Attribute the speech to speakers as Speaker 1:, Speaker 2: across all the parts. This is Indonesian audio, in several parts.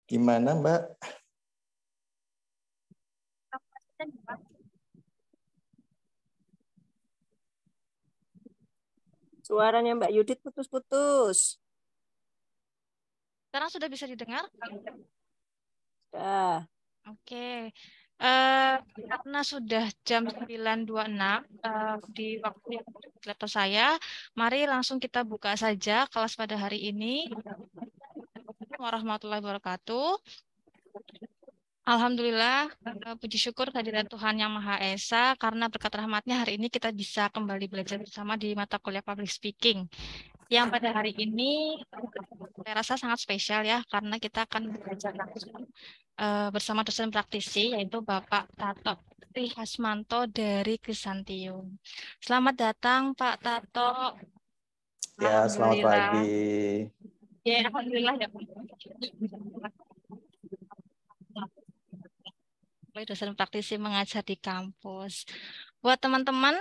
Speaker 1: Gimana, Mbak?
Speaker 2: Suaranya Mbak Yudit putus-putus.
Speaker 3: Sekarang sudah bisa didengar?
Speaker 2: Dah.
Speaker 3: Oke. Karena sudah jam 9.26 di waktu laptop saya, mari langsung kita buka saja kelas pada hari ini. Assalamualaikum warahmatullahi wabarakatuh. Alhamdulillah, puji syukur kehadirat Tuhan Yang Maha Esa, karena berkat rahmatnya hari ini kita bisa kembali belajar bersama di mata kuliah Public Speaking. Yang pada hari ini saya rasa sangat spesial ya, karena kita akan belajar langsung bersama dosen praktisi, yaitu Bapak Tato Prihasmanto dari Krisantium. Selamat datang Pak Tato.
Speaker 1: Ya, selamat
Speaker 3: Alhamdulillah.
Speaker 1: pagi.
Speaker 3: Ya, alhamdulillah ya. Dosen praktisi mengajar di kampus. Buat teman-teman,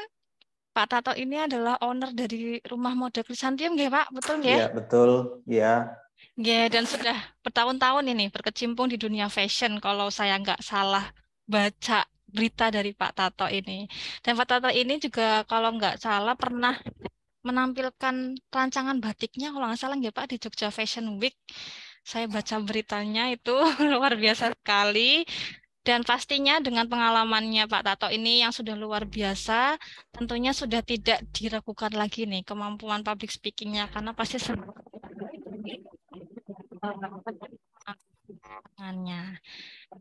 Speaker 3: Pak Tato ini adalah owner dari Rumah Mode Krisantium, nggih Pak? Betul nggih?
Speaker 1: Ya, betul. Ya,
Speaker 3: Ya, dan sudah bertahun-tahun ini berkecimpung di dunia fashion kalau saya nggak salah baca berita dari Pak Tato ini. Dan Pak Tato ini juga kalau nggak salah pernah menampilkan rancangan batiknya kalau nggak salah nggak Pak di Jogja Fashion Week. Saya baca beritanya itu luar biasa sekali. Dan pastinya dengan pengalamannya Pak Tato ini yang sudah luar biasa, tentunya sudah tidak diragukan lagi nih kemampuan public speakingnya karena pasti tangannya.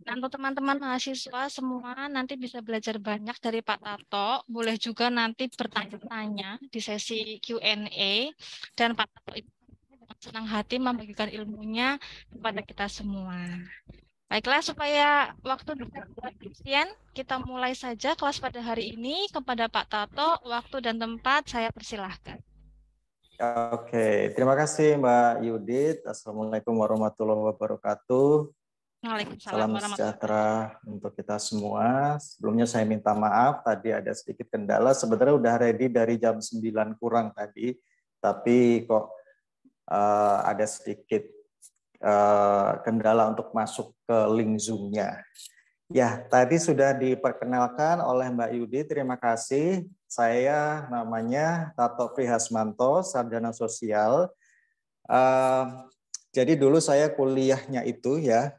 Speaker 3: Nah, untuk teman-teman mahasiswa semua nanti bisa belajar banyak dari Pak Tato. Boleh juga nanti bertanya-tanya di sesi Q&A. Dan Pak Tato itu dengan senang hati membagikan ilmunya kepada kita semua. Baiklah, supaya waktu diskusian, kita mulai saja kelas pada hari ini. Kepada Pak Tato, waktu dan tempat saya persilahkan.
Speaker 1: oke. Terima kasih Mbak Yudit. Assalamualaikum warahmatullahi wabarakatuh.
Speaker 3: Waalaikumsalam
Speaker 1: Salam
Speaker 3: warahmatullahi
Speaker 1: sejahtera untuk kita semua. Sebelumnya saya minta maaf, tadi ada sedikit kendala. Sebenarnya udah ready dari jam 9 kurang tadi, tapi kok ada sedikit kendala untuk masuk ke link Zoom-nya. Ya, tadi sudah diperkenalkan oleh Mbak Yudi, terima kasih. Saya namanya Tato Prihasmanto, sarjana sosial. Jadi dulu saya kuliahnya itu ya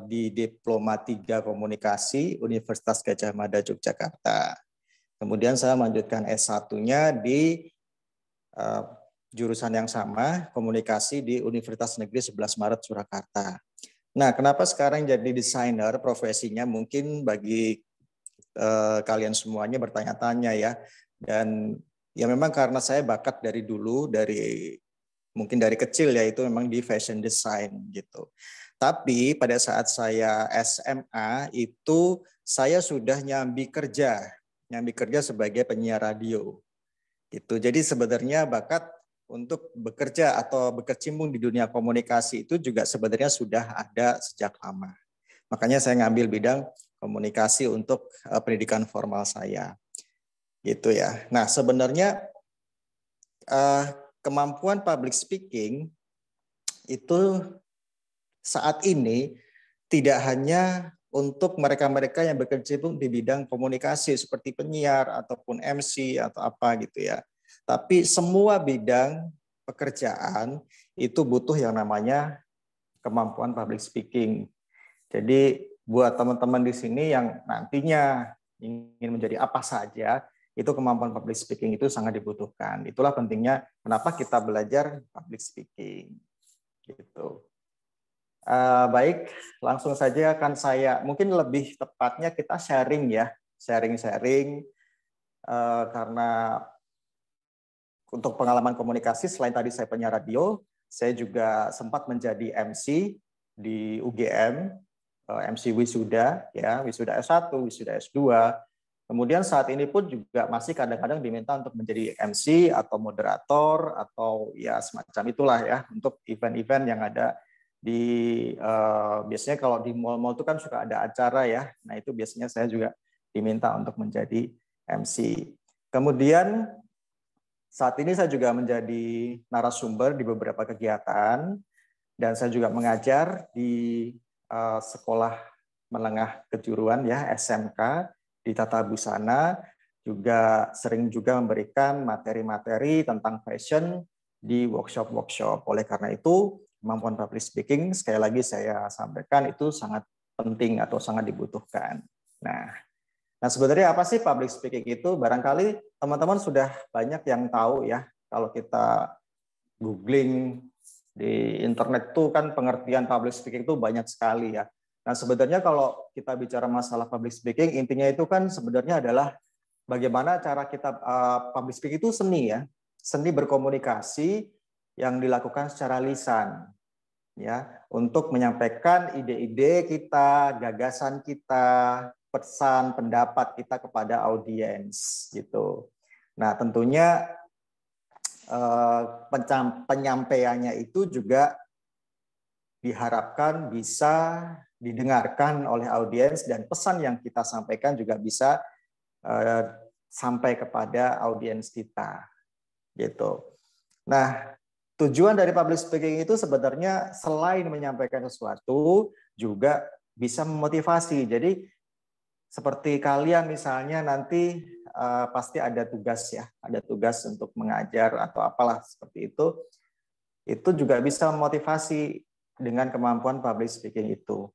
Speaker 1: di Diploma 3 Komunikasi Universitas Gadjah Mada Yogyakarta. Kemudian saya melanjutkan S1-nya di jurusan yang sama, komunikasi di Universitas Negeri 11 Maret Surakarta. Nah, kenapa sekarang jadi desainer profesinya? Mungkin bagi kalian semuanya bertanya-tanya ya. Dan ya memang karena saya bakat dari dulu, mungkin dari kecil ya, itu memang di fashion design gitu. Tapi pada saat saya SMA itu saya sudah nyambi kerja sebagai penyiar radio. Gitu. Jadi sebenarnya bakat untuk bekerja atau berkecimpung di dunia komunikasi itu juga sebenarnya sudah ada sejak lama. Makanya saya ngambil bidang komunikasi untuk pendidikan formal saya. Gitu ya. Nah, sebenarnya kemampuan public speaking itu saat ini tidak hanya untuk mereka-mereka yang berkecimpung di bidang komunikasi seperti penyiar ataupun MC atau apa gitu ya. Tapi semua bidang pekerjaan itu butuh yang namanya kemampuan public speaking. Jadi buat teman-teman di sini yang nantinya ingin menjadi apa saja, itu kemampuan public speaking itu sangat dibutuhkan. Itulah pentingnya kenapa kita belajar public speaking. Gitu. Baik, langsung saja akan saya, mungkin lebih tepatnya kita sharing ya, sharing-sharing karena untuk pengalaman komunikasi selain tadi saya penyiar radio, saya juga sempat menjadi MC di UGM, MC wisuda ya, wisuda S1, wisuda S2. Kemudian saat ini pun juga masih kadang-kadang diminta untuk menjadi MC atau moderator atau ya semacam itulah ya untuk event-event yang ada di biasanya kalau di mall-mall itu kan suka ada acara ya. Nah, itu biasanya saya juga diminta untuk menjadi MC. Kemudian saat ini saya juga menjadi narasumber di beberapa kegiatan dan saya juga mengajar di sekolah menengah kejuruan ya, SMK di Tata Busana, juga sering juga memberikan materi-materi tentang fashion di workshop-workshop. Oleh karena itu, kemampuan public speaking sekali lagi saya sampaikan itu sangat penting atau sangat dibutuhkan. Nah, sebenarnya apa sih public speaking itu? Barangkali teman-teman sudah banyak yang tahu ya, kalau kita googling di internet tuh kan pengertian public speaking itu banyak sekali ya. Nah, sebenarnya kalau kita bicara masalah public speaking, intinya itu kan sebenarnya adalah bagaimana cara kita public speaking itu seni ya, seni berkomunikasi yang dilakukan secara lisan ya, untuk menyampaikan ide-ide kita, gagasan kita, pesan, pendapat kita kepada audiens gitu. Nah, tentunya penyampaiannya itu juga diharapkan bisa didengarkan oleh audiens dan pesan yang kita sampaikan juga bisa sampai kepada audiens kita gitu. Nah, tujuan dari public speaking itu sebenarnya selain menyampaikan sesuatu juga bisa memotivasi. Jadi seperti kalian misalnya nanti pasti ada tugas ya, ada tugas untuk mengajar atau apalah seperti itu juga bisa memotivasi dengan kemampuan public speaking itu.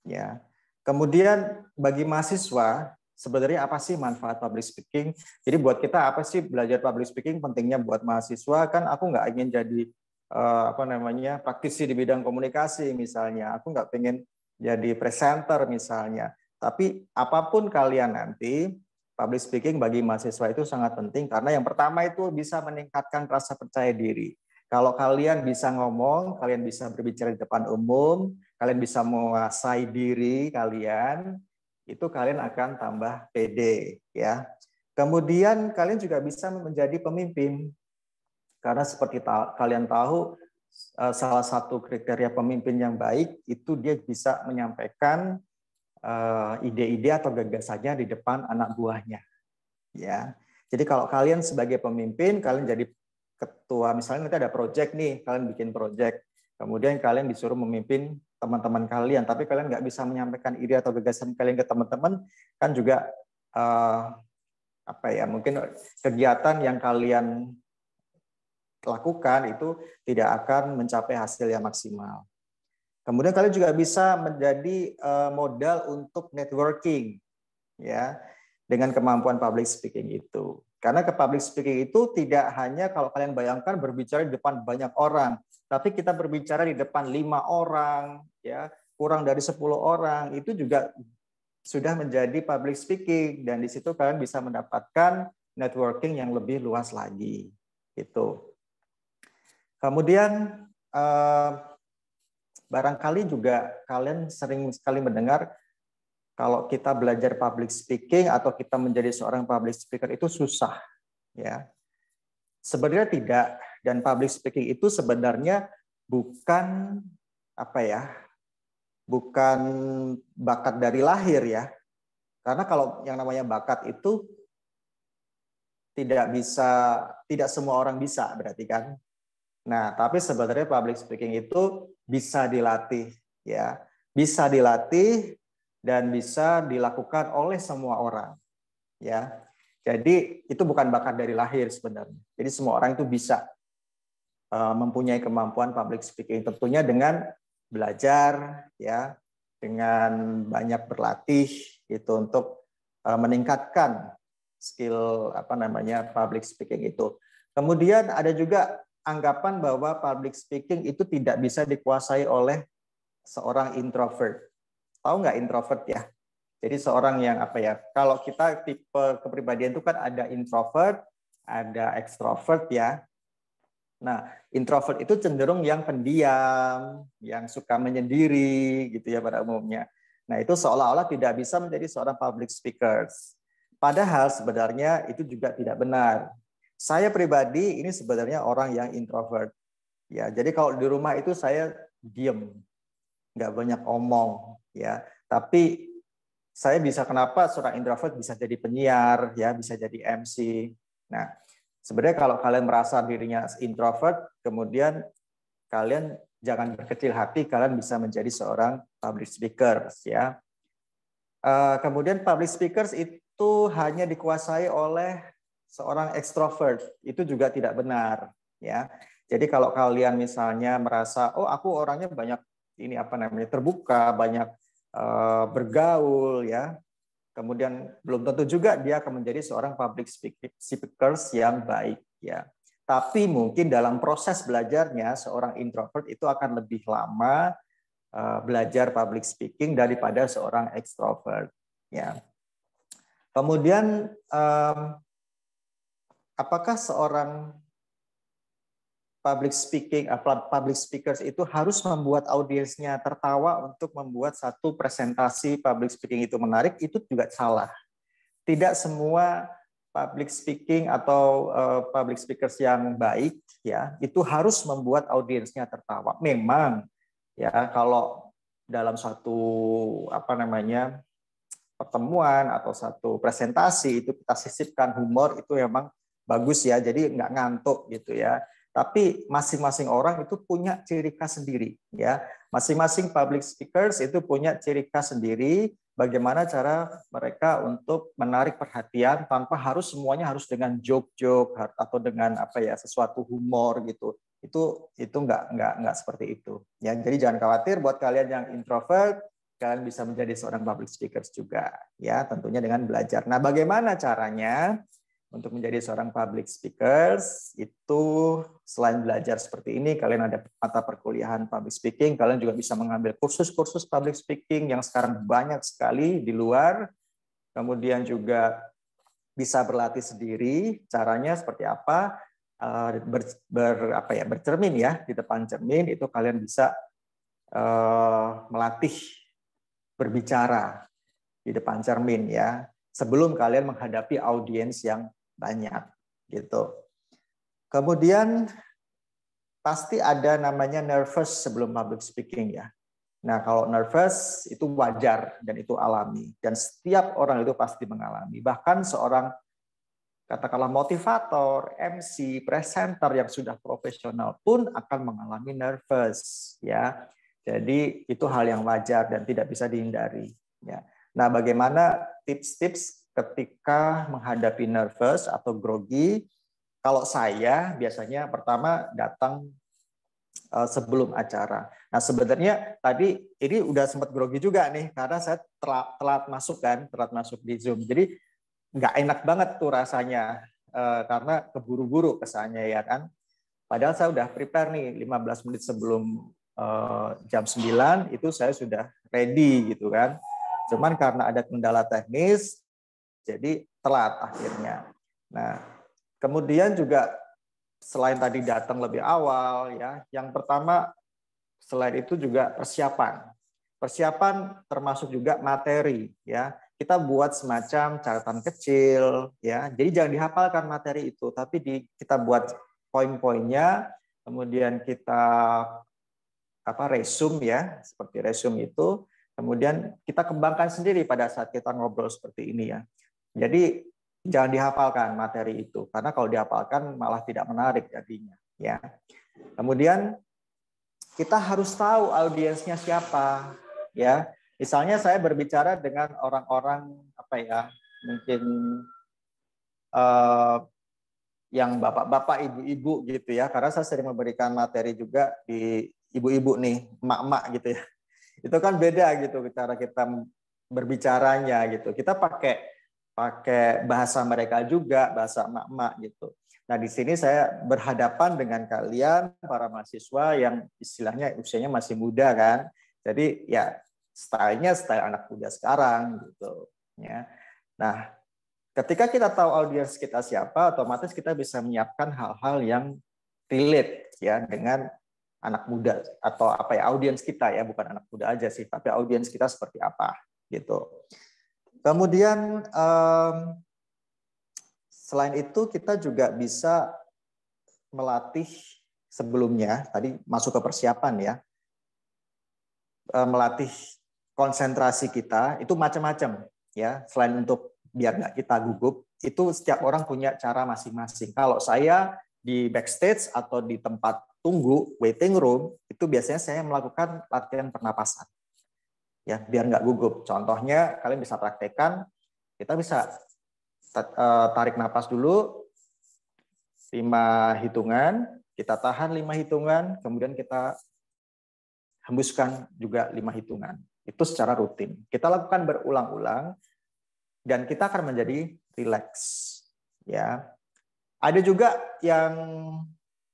Speaker 1: Ya. Kemudian bagi mahasiswa, sebenarnya apa sih manfaat public speaking? Jadi buat kita apa sih belajar public speaking pentingnya buat mahasiswa? Kan aku nggak ingin jadi praktisi di bidang komunikasi misalnya. Aku nggak pengen jadi presenter misalnya. Tapi apapun kalian nanti, public speaking bagi mahasiswa itu sangat penting karena yang pertama itu bisa meningkatkan rasa percaya diri. Kalau kalian bisa ngomong, kalian bisa berbicara di depan umum, kalian bisa menguasai diri kalian, itu kalian akan tambah pede ya. Kemudian kalian juga bisa menjadi pemimpin. Karena seperti kalian tahu, salah satu kriteria pemimpin yang baik itu dia bisa menyampaikan ide-ide atau gagasannya di depan anak buahnya. Ya. Jadi kalau kalian sebagai pemimpin, kalian jadi ketua, misalnya nanti ada proyek nih, kalian bikin proyek, kemudian kalian disuruh memimpin teman-teman kalian, tapi kalian nggak bisa menyampaikan ide atau gagasan kalian ke teman-teman, kan juga mungkin kegiatan yang kalian lakukan itu tidak akan mencapai hasil yang maksimal. Kemudian kalian juga bisa menjadi modal untuk networking, ya, dengan kemampuan public speaking itu. Karena ke public speaking itu tidak hanya kalau kalian bayangkan berbicara di depan banyak orang, tapi kita berbicara di depan 5 orang, ya, kurang dari 10 orang, itu juga sudah menjadi public speaking dan di situ kalian bisa mendapatkan networking yang lebih luas lagi. Gitu. Kemudian barangkali juga kalian sering sekali mendengar kalau kita belajar public speaking atau kita menjadi seorang public speaker itu susah, ya. Sebenarnya tidak, dan public speaking itu sebenarnya bukan bukan bakat dari lahir ya. Karena kalau yang namanya bakat itu tidak semua orang bisa berarti kan. Nah, tapi sebenarnya public speaking itu bisa dilatih, ya, bisa dilatih dan bisa dilakukan oleh semua orang, ya. Jadi itu bukan bakat dari lahir sebenarnya. Jadi semua orang itu bisa mempunyai kemampuan public speaking, tentunya dengan belajar, ya, dengan banyak berlatih, itu untuk meningkatkan skill public speaking itu. Kemudian ada juga anggapan bahwa public speaking itu tidak bisa dikuasai oleh seorang introvert. Tahu nggak introvert ya? Jadi seorang yang kalau kita tipe kepribadian itu kan ada introvert, ada extrovert ya. Nah, introvert itu cenderung yang pendiam, yang suka menyendiri gitu ya pada umumnya. Nah, itu seolah-olah tidak bisa menjadi seorang public speakers. Padahal sebenarnya itu juga tidak benar. Saya pribadi ini sebenarnya orang yang introvert. Ya, jadi kalau di rumah itu saya diem, nggak banyak omong, ya. Tapi saya bisa kenapa seorang introvert bisa jadi penyiar, ya, bisa jadi MC. Nah, sebenarnya kalau kalian merasa dirinya introvert, kemudian kalian jangan berkecil hati, kalian bisa menjadi seorang public speakers ya. Kemudian public speakers itu hanya dikuasai oleh seorang extrovert, itu juga tidak benar ya. Jadi kalau kalian misalnya merasa, oh aku orangnya banyak ini apa namanya terbuka, banyak bergaul ya, kemudian belum tentu juga dia akan menjadi seorang public speakers yang baik ya. Tapi mungkin dalam proses belajarnya seorang introvert itu akan lebih lama belajar public speaking daripada seorang extrovert ya. Kemudian apakah seorang public speakers itu harus membuat audiensnya tertawa untuk membuat satu presentasi public speaking itu menarik? Itu juga salah. Tidak semua public speaking atau public speakers yang baik ya itu harus membuat audiensnya tertawa. Memang ya kalau dalam satu apa namanya pertemuan atau satu presentasi itu kita sisipkan humor itu memang bagus ya. Jadi nggak ngantuk gitu ya. Tapi masing-masing orang itu punya ciri khas sendiri ya. Masing-masing public speakers itu punya ciri khas sendiri. Bagaimana cara mereka untuk menarik perhatian tanpa harus semuanya harus dengan joke-joke atau dengan apa ya sesuatu humor gitu. Itu nggak seperti itu. Ya, jadi jangan khawatir buat kalian yang introvert, kalian bisa menjadi seorang public speakers juga ya, tentunya dengan belajar. Nah, bagaimana caranya untuk menjadi seorang public speakers? Itu selain belajar seperti ini, kalian ada mata perkuliahan public speaking, kalian juga bisa mengambil kursus-kursus public speaking yang sekarang banyak sekali di luar. Kemudian juga bisa berlatih sendiri, caranya seperti apa? Bercermin ya di depan cermin itu kalian bisa melatih berbicara di depan cermin ya sebelum kalian menghadapi audiens yang banyak gitu. Kemudian pasti ada namanya nervous sebelum public speaking ya. Nah, kalau nervous itu wajar dan itu alami dan setiap orang itu pasti mengalami. Bahkan seorang katakanlah motivator, MC, presenter yang sudah profesional pun akan mengalami nervous ya. Jadi itu hal yang wajar dan tidak bisa dihindari ya. Nah, bagaimana tips-tips ketika menghadapi nervous atau grogi? Kalau saya biasanya pertama datang sebelum acara. Nah, sebenarnya tadi ini udah sempat grogi juga nih karena saya telat masuk di Zoom. Jadi nggak enak banget tuh rasanya karena keburu-buru kesannya ya kan. Padahal saya udah prepare nih 15 menit sebelum jam 9 itu saya sudah ready gitu kan. Cuman karena ada kendala teknis jadi telat akhirnya. Nah, kemudian juga selain tadi datang lebih awal ya, yang pertama selain itu juga persiapan. Persiapan termasuk juga materi ya. Kita buat semacam catatan kecil ya. Jadi jangan dihafalkan materi itu, tapi kita buat poin-poinnya, kemudian kita resume ya, seperti resume itu, kemudian kita kembangkan sendiri pada saat kita ngobrol seperti ini ya. Jadi jangan dihafalkan materi itu karena kalau dihafalkan malah tidak menarik jadinya ya. Kemudian kita harus tahu audiensnya siapa ya. Misalnya saya berbicara dengan orang-orang mungkin yang bapak-bapak, ibu-ibu gitu ya. Karena saya sering memberikan materi juga di ibu-ibu nih, emak-emak gitu ya. Itu kan beda gitu cara kita berbicaranya gitu. Kita pakai bahasa mereka juga, bahasa emak-emak gitu. Nah, di sini saya berhadapan dengan kalian para mahasiswa yang istilahnya usianya masih muda kan. Jadi ya stylenya style anak muda sekarang gitu ya. Nah, ketika kita tahu audiens kita siapa, otomatis kita bisa menyiapkan hal-hal yang relate ya dengan anak muda atau audiens kita ya, bukan anak muda aja sih, tapi audiens kita seperti apa gitu. Kemudian selain itu kita juga bisa melatih sebelumnya, tadi masuk ke persiapan ya, melatih konsentrasi kita itu macam-macam ya. Selain untuk biar nggak kita gugup, itu setiap orang punya cara masing-masing. Kalau saya di backstage atau di tempat tunggu waiting room itu biasanya saya melakukan latihan pernapasan ya biar nggak gugup. Contohnya kalian bisa praktekkan, kita bisa tarik napas dulu 5 hitungan, kita tahan 5 hitungan, kemudian kita hembuskan juga 5 hitungan. Itu secara rutin. Kita lakukan berulang-ulang dan kita akan menjadi rileks ya. Ada juga yang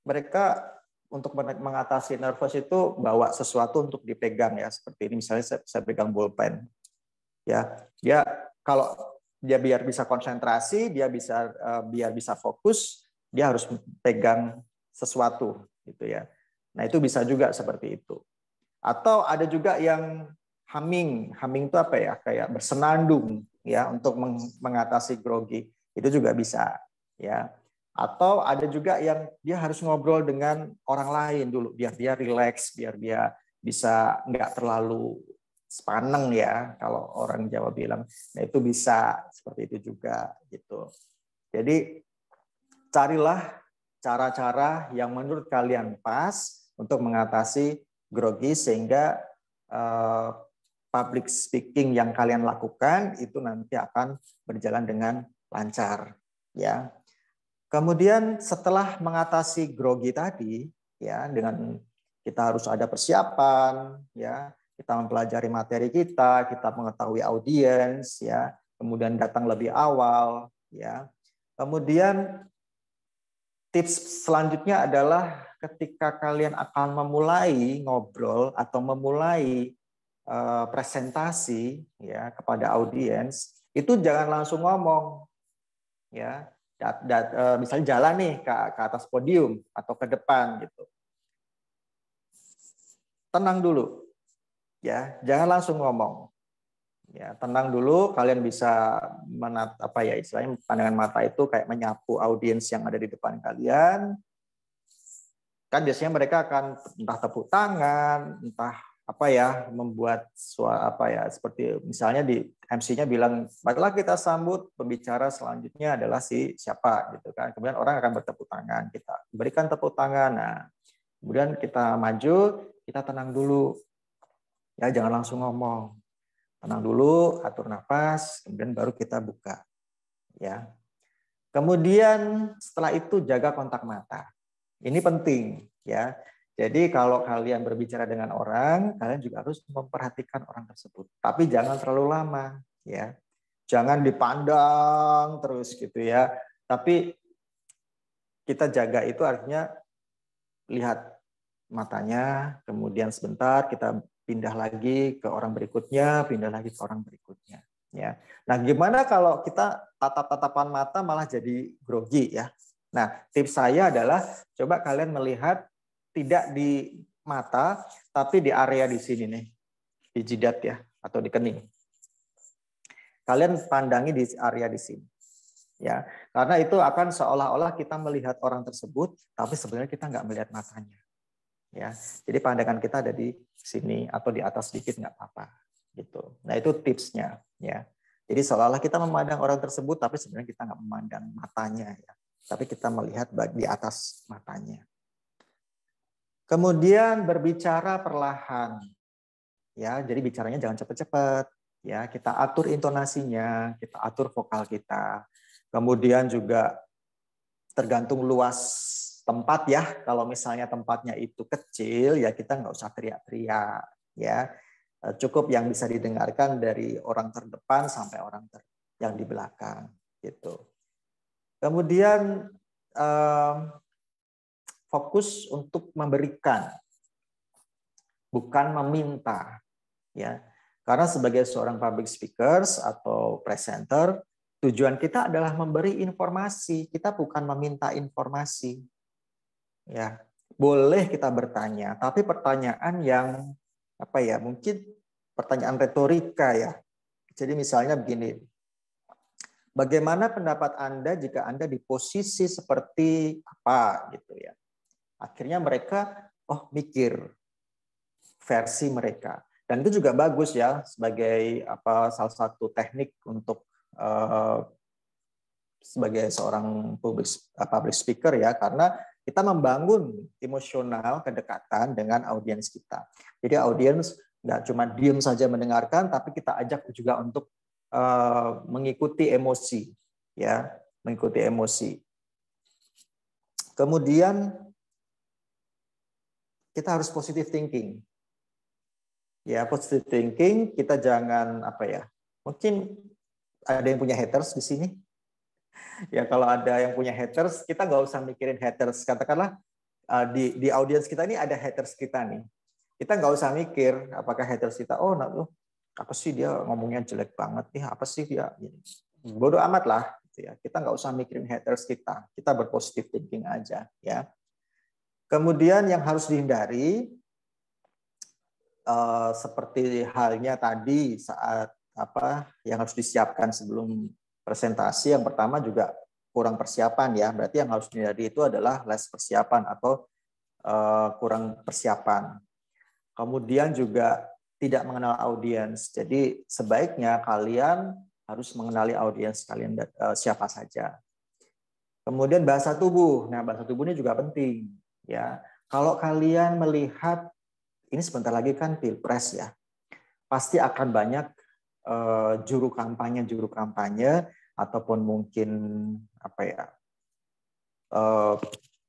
Speaker 1: mereka untuk mengatasi nervous itu bawa sesuatu untuk dipegang ya, seperti ini misalnya saya pegang bolpen. Ya, dia kalau dia biar bisa konsentrasi, dia bisa biar bisa fokus, dia harus pegang sesuatu gitu ya. Nah, itu bisa juga seperti itu. Atau ada juga yang humming. Humming itu apa ya? Kayak bersenandung ya untuk mengatasi grogi. Itu juga bisa ya. Atau ada juga yang dia harus ngobrol dengan orang lain dulu biar dia rileks, biar dia bisa nggak terlalu sepaneng ya kalau orang Jawa bilang. Nah, itu bisa seperti itu juga gitu. Jadi carilah cara-cara yang menurut kalian pas untuk mengatasi grogi sehingga public speaking yang kalian lakukan itu nanti akan berjalan dengan lancar ya. Kemudian setelah mengatasi grogi tadi, ya dengan kita harus ada persiapan, ya kita mempelajari materi kita mengetahui audiens, ya kemudian datang lebih awal, ya. Kemudian tips selanjutnya adalah ketika kalian akan memulai ngobrol atau memulai presentasi, ya kepada audiens, itu jangan langsung ngomong, ya. Misalnya jalan nih ke atas podium atau ke depan gitu. Tenang dulu. Ya, jangan langsung ngomong. Ya, tenang dulu, kalian bisa istilahnya pandangan mata itu kayak menyapu audiens yang ada di depan kalian. Kan biasanya mereka akan entah tepuk tangan, entah membuat seperti misalnya di MC-nya bilang, baiklah kita sambut pembicara selanjutnya adalah si siapa gitu kan. Kemudian orang akan bertepuk tangan, kita berikan tepuk tangan. Nah, kemudian kita maju, kita tenang dulu. Ya, jangan langsung ngomong. Tenang dulu, atur nafas, kemudian baru kita buka. Ya. Kemudian setelah itu jaga kontak mata. Ini penting, ya. Jadi kalau kalian berbicara dengan orang, kalian juga harus memperhatikan orang tersebut. Tapi jangan terlalu lama, ya. Jangan dipandang terus gitu ya. Tapi kita jaga itu artinya lihat matanya, kemudian sebentar kita pindah lagi ke orang berikutnya, pindah lagi ke orang berikutnya. Ya. Nah, gimana kalau kita tatap-tatapan mata malah jadi grogi ya? Nah, tips saya adalah coba kalian melihat tidak di mata, tapi di area di sini nih, di jidat ya, atau di kening. Kalian pandangi di area di sini, ya, karena itu akan seolah-olah kita melihat orang tersebut, tapi sebenarnya kita nggak melihat matanya, ya. Jadi pandangan kita ada di sini atau di atas sedikit nggak apa-apa, gitu. Nah itu tipsnya, ya. Jadi seolah-olah kita memandang orang tersebut, tapi sebenarnya kita nggak memandang matanya, ya. Tapi kita melihat di atas matanya. Kemudian berbicara perlahan, ya. Jadi bicaranya jangan cepat-cepat, ya. Kita atur intonasinya, kita atur vokal kita. Kemudian juga tergantung luas tempat ya. Kalau misalnya tempatnya itu kecil, ya kita nggak usah teriak-teriak, ya. Cukup yang bisa didengarkan dari orang terdepan sampai orang yang di belakang, gitu. Kemudian fokus untuk memberikan, bukan meminta, ya. Karena sebagai seorang public speakers atau presenter, tujuan kita adalah memberi informasi, kita bukan meminta informasi. Ya, boleh kita bertanya, tapi pertanyaan yang mungkin pertanyaan retorika ya. Jadi misalnya begini, bagaimana pendapat Anda jika Anda di posisi seperti apa gitu ya. Akhirnya mereka mikir versi mereka. Dan itu juga bagus ya sebagai salah satu teknik untuk sebagai seorang public speaker ya, karena kita membangun emosional kedekatan dengan audiens kita. Jadi audiens nggak cuma diem saja mendengarkan, tapi kita ajak juga untuk mengikuti emosi, ya, mengikuti emosi. Kemudian kita harus positive thinking. Ya, positive thinking, kita jangan mungkin ada yang punya haters di sini. Ya, kalau ada yang punya haters, kita nggak usah mikirin haters. Katakanlah di audiens kita ini ada haters kita nih. Kita nggak usah mikir apakah haters kita, apa sih dia ngomongnya jelek banget nih, apa sih dia. Bodoh amat lah. Gitu ya. Kita nggak usah mikirin haters kita. Kita berpositive thinking aja. Ya. Kemudian yang harus dihindari, seperti halnya tadi saat yang harus disiapkan sebelum presentasi, yang pertama juga kurang persiapan ya. Berarti yang harus dihindari itu adalah less persiapan atau kurang persiapan. Kemudian juga tidak mengenal audiens. Jadi sebaiknya kalian harus mengenali audiens kalian siapa saja. Kemudian bahasa tubuh. Nah, bahasa tubuh ini juga penting ya. Kalau kalian melihat ini sebentar lagi kan Pilpres ya. Pasti akan banyak juru kampanye ataupun mungkin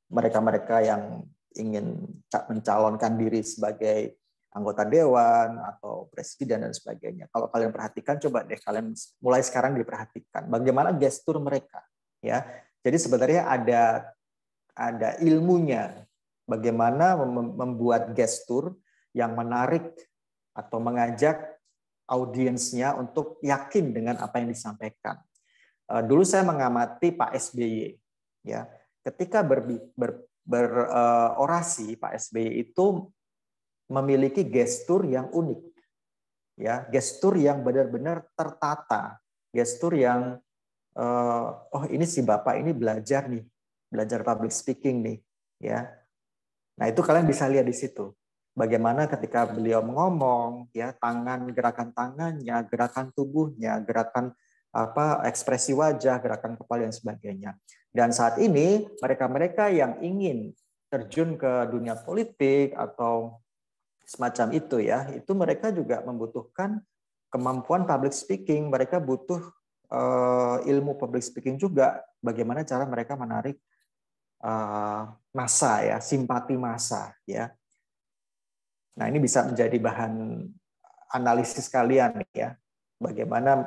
Speaker 1: mereka-mereka yang ingin mencalonkan diri sebagai anggota dewan atau presiden dan sebagainya. Kalau kalian perhatikan, coba deh kalian mulai sekarang diperhatikan bagaimana gestur mereka, ya. Jadi sebenarnya ada ilmunya bagaimana membuat gestur yang menarik atau mengajak audiensnya untuk yakin dengan apa yang disampaikan. Dulu saya mengamati Pak SBY, ya. Ketika berorasi, Pak SBY itu memiliki gestur yang unik, ya, gestur yang benar-benar tertata, gestur yang ini si bapak ini belajar public speaking nih, ya. Nah itu kalian bisa lihat di situ, bagaimana ketika beliau ngomong, ya, gerakan tangannya, gerakan tubuhnya, gerakan ekspresi wajah, gerakan kepala dan sebagainya. Dan saat ini mereka-mereka yang ingin terjun ke dunia politik atau semacam itu ya, itu mereka juga membutuhkan kemampuan public speaking. Mereka butuh ilmu public speaking juga. Bagaimana cara mereka menarik massa ya, simpati massa ya. Nah ini bisa menjadi bahan analisis kalian ya. Bagaimana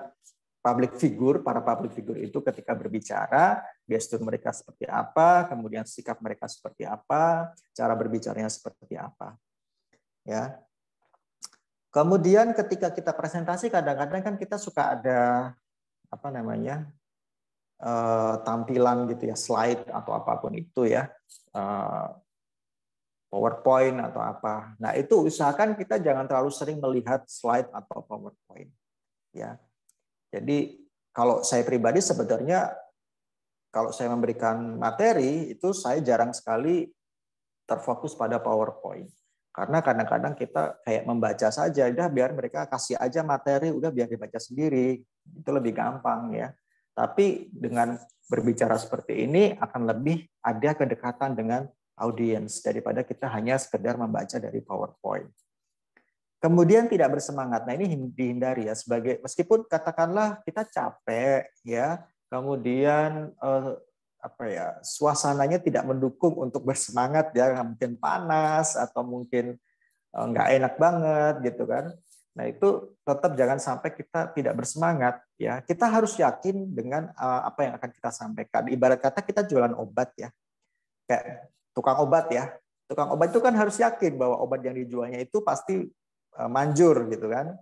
Speaker 1: para public figure itu ketika berbicara, gestur mereka seperti apa, kemudian sikap mereka seperti apa, cara berbicaranya seperti apa. Ya. Kemudian ketika kita presentasi, kadang-kadang kan kita suka ada tampilan gitu ya, slide atau apapun itu ya, PowerPoint atau apa. Nah itu usahakan kita jangan terlalu sering melihat slide atau PowerPoint. Ya. Jadi kalau saya pribadi sebenarnya kalau saya memberikan materi itu saya jarang sekali terfokus pada PowerPoint. Karena kadang-kadang kita kayak membaca saja, udah biar mereka kasih aja materi, udah biar dibaca sendiri. Itu lebih gampang ya. Tapi dengan berbicara seperti ini akan lebih ada kedekatan dengan audiens daripada kita hanya sekedar membaca dari PowerPoint. Kemudian tidak bersemangat. Nah, ini dihindari ya, meskipun katakanlah kita capek ya, kemudian suasananya tidak mendukung untuk bersemangat ya, mungkin panas atau mungkin nggak enak banget gitu kan. Nah, itu tetap jangan sampai kita tidak bersemangat ya. Kita harus yakin dengan apa yang akan kita sampaikan. Ibarat kata kita jualan obat ya. Kayak tukang obat ya. Tukang obat itu kan harus yakin bahwa obat yang dijualnya itu pasti manjur gitu kan.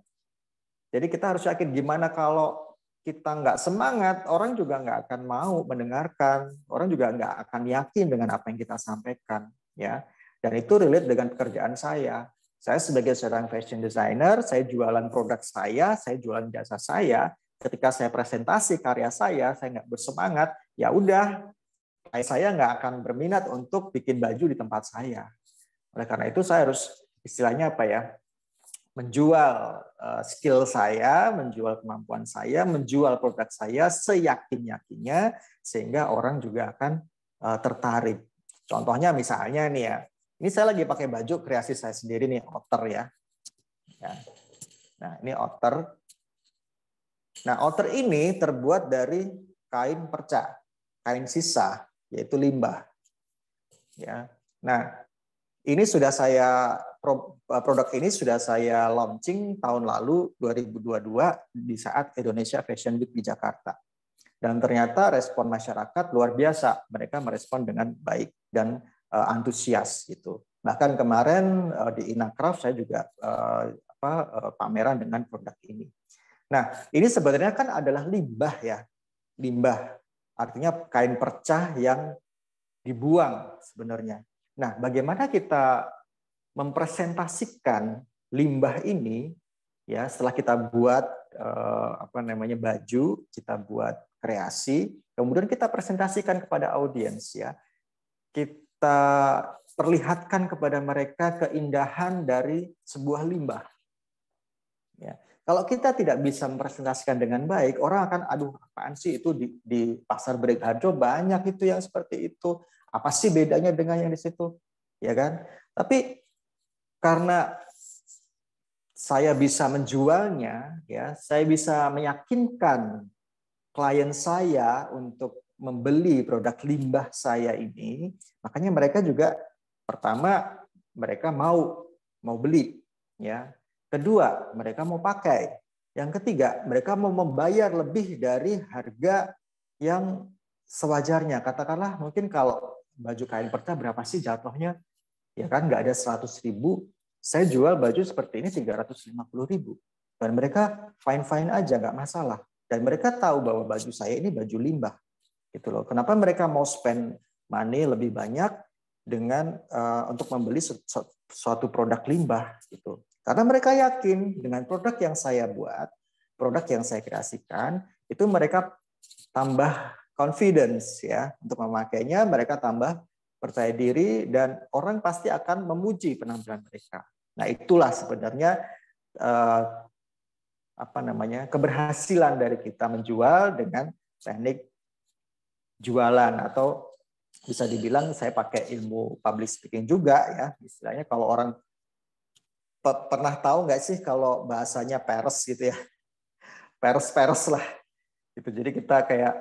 Speaker 1: Jadi kita harus yakin, gimana kalau kita nggak semangat, orang juga nggak akan mau mendengarkan, orang juga nggak akan yakin dengan apa yang kita sampaikan ya. Dan itu relate dengan pekerjaan saya. Saya sebagai seorang fashion designer, saya jualan produk saya jualan jasa saya. Ketika saya presentasi karya saya nggak bersemangat, ya udah, saya nggak akan berminat untuk bikin baju di tempat saya. Oleh karena itu saya harus istilahnya menjual skill saya, menjual kemampuan saya, menjual produk saya seyakin-yakinnya, sehingga orang juga akan tertarik. Contohnya misalnya nih ya, ini saya lagi pakai baju kreasi saya sendiri nih, outer ya. Nah ini outer. Nah outer ini terbuat dari kain perca, kain sisa, yaitu limbah. Ya. Nah ini sudah produk ini sudah saya launching tahun lalu 2022 di saat Indonesia Fashion Week di Jakarta. Dan ternyata respon masyarakat luar biasa. Mereka merespon dengan baik dan antusias gitu. Bahkan kemarin di Inacraft saya juga pameran dengan produk ini. Nah, ini sebenarnya kan adalah limbah ya. Limbah artinya kain perca yang dibuang sebenarnya. Nah, bagaimana kita mempresentasikan limbah ini ya setelah kita buat baju, kita buat kreasi, kemudian kita presentasikan kepada audiens ya. Kita perlihatkan kepada mereka keindahan dari sebuah limbah. Ya. Kalau kita tidak bisa mempresentasikan dengan baik, orang akan aduh apaan sih itu di pasar Beringharjo banyak itu yang seperti itu. Apa sih bedanya dengan yang di situ? Ya kan? Tapi karena saya bisa menjualnya, ya, saya bisa meyakinkan klien saya untuk membeli produk limbah saya ini, makanya mereka juga pertama mereka mau beli, ya. Kedua, mereka mau pakai. Yang ketiga, mereka mau membayar lebih dari harga yang sewajarnya. Katakanlah mungkin kalau baju kain perca berapa sih jatuhnya? Ya kan nggak ada 100.000, saya jual baju seperti ini 350.000. Dan mereka fine-fine aja, nggak masalah. Dan mereka tahu bahwa baju saya ini baju limbah. Gitu loh. Kenapa mereka mau spend money lebih banyak dengan untuk membeli suatu produk limbah gitu. Karena mereka yakin dengan produk yang saya buat, produk yang saya kreasikan, itu mereka tambah confidence ya untuk memakainya, mereka tambah percaya diri dan orang pasti akan memuji penampilan mereka. Nah, itulah sebenarnya keberhasilan dari kita menjual dengan teknik jualan, atau bisa dibilang saya pakai ilmu public speaking juga ya. Istilahnya kalau orang pernah tahu nggak sih kalau bahasanya peres gitu ya, peres lah gitu. Jadi kita kayak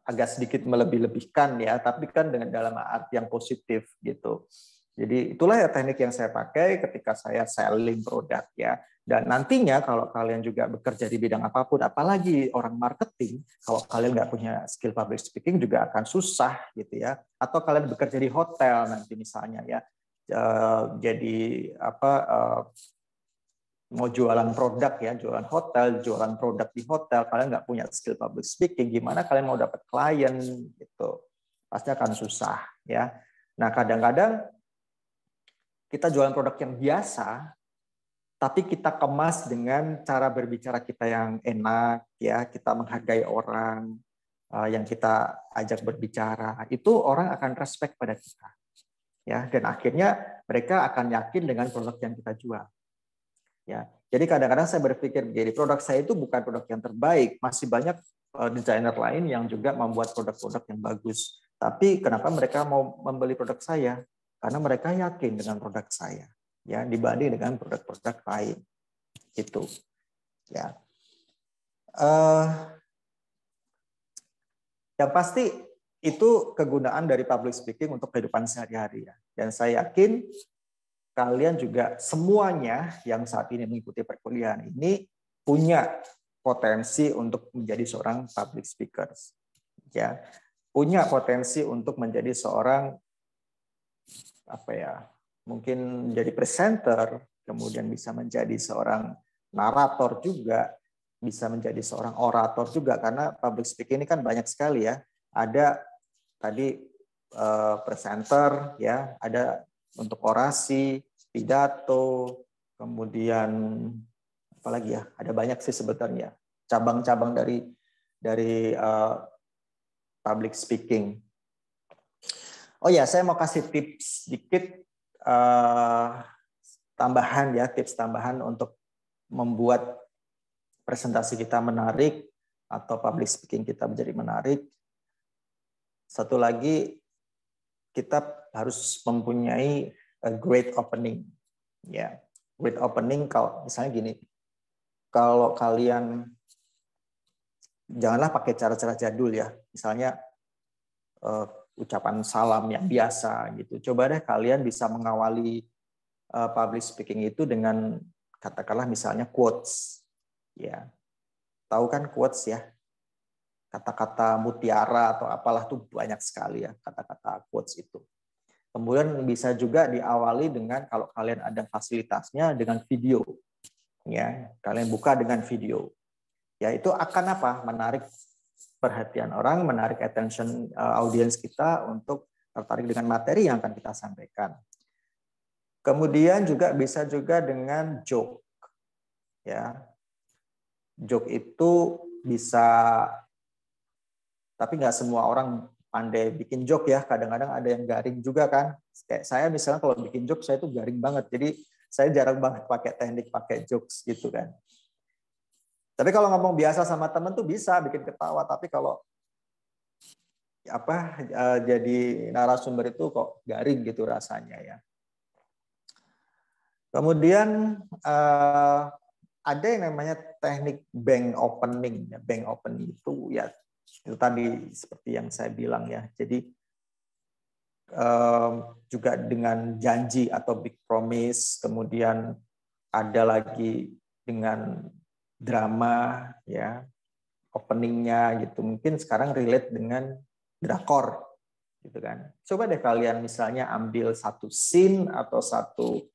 Speaker 1: agak sedikit melebih-lebihkan ya, tapi kan dengan dalam arti yang positif gitu. Jadi itulah ya teknik yang saya pakai ketika saya selling produk ya. Dan nantinya kalau kalian juga bekerja di bidang apapun, apalagi orang marketing, kalau kalian nggak punya skill public speaking juga akan susah gitu ya. Atau kalian bekerja di hotel nanti misalnya ya, jadi mau jualan produk ya, jualan hotel, jualan produk di hotel, kalian nggak punya skill public speaking, gimana kalian mau dapat klien gitu? Pasti akan susah ya. Nah kadang-kadang kita jualan produk yang biasa, tapi kita kemas dengan cara berbicara kita yang enak ya, kita menghargai orang yang kita ajak berbicara, itu orang akan respect pada kita ya, dan akhirnya mereka akan yakin dengan produk yang kita jual. Ya, jadi kadang-kadang saya berpikir jadi produk saya itu bukan produk yang terbaik, masih banyak desainer lain yang juga membuat produk-produk yang bagus. Tapi kenapa mereka mau membeli produk saya? Karena mereka yakin dengan produk saya, ya dibanding dengan produk-produk lain. Itu, ya. Yang pasti itu kegunaan dari public speaking untuk kehidupan sehari-hari ya. Dan saya yakin kalian juga semuanya yang saat ini mengikuti perkuliahan ini punya potensi untuk menjadi seorang public speaker, ya, punya potensi untuk menjadi seorang mungkin menjadi presenter, kemudian bisa menjadi seorang narator juga, bisa menjadi seorang orator juga, karena public speaking ini kan banyak sekali ya. Ada tadi presenter ya, ada untuk orasi, pidato, kemudian apalagi ya, ada banyak sih sebetulnya cabang-cabang dari public speaking. Oh ya, saya mau kasih tips sedikit tambahan ya, tips tambahan untuk membuat presentasi kita menarik atau public speaking kita menjadi menarik. Satu lagi, kita harus mempunyai a great opening. Ya, great opening kalau misalnya gini, kalau kalian janganlah pakai cara-cara jadul ya, misalnya ucapan salam yang biasa gitu. Coba deh kalian bisa mengawali public speaking itu dengan katakanlah misalnya quotes. Ya, tahu kan quotes ya? Kata-kata mutiara atau apalah tuh banyak sekali ya kata-kata quotes itu. Kemudian bisa juga diawali dengan kalau kalian ada fasilitasnya dengan video. Ya, kalian buka dengan video. Ya, itu akan apa? Menarik perhatian orang, menarik attention audience kita untuk tertarik dengan materi yang akan kita sampaikan. Kemudian juga bisa juga dengan joke. Ya. Joke itu bisa, tapi nggak semua orang pandai bikin joke ya. Kadang-kadang ada yang garing juga kan. Kayak saya misalnya kalau bikin joke saya tuh garing banget. Jadi saya jarang banget pakai teknik pakai jokes gitu kan. Tapi kalau ngomong biasa sama temen tuh bisa bikin ketawa. Tapi kalau jadi narasumber itu kok garing gitu rasanya ya. Kemudian ada yang namanya teknik bank opening. Bank opening itu ya itu tadi seperti yang saya bilang ya. Jadi juga dengan janji atau big promise, kemudian ada lagi dengan drama ya, openingnya gitu. Mungkin sekarang relate dengan drakor gitu kan. Coba deh kalian misalnya ambil satu scene atau satu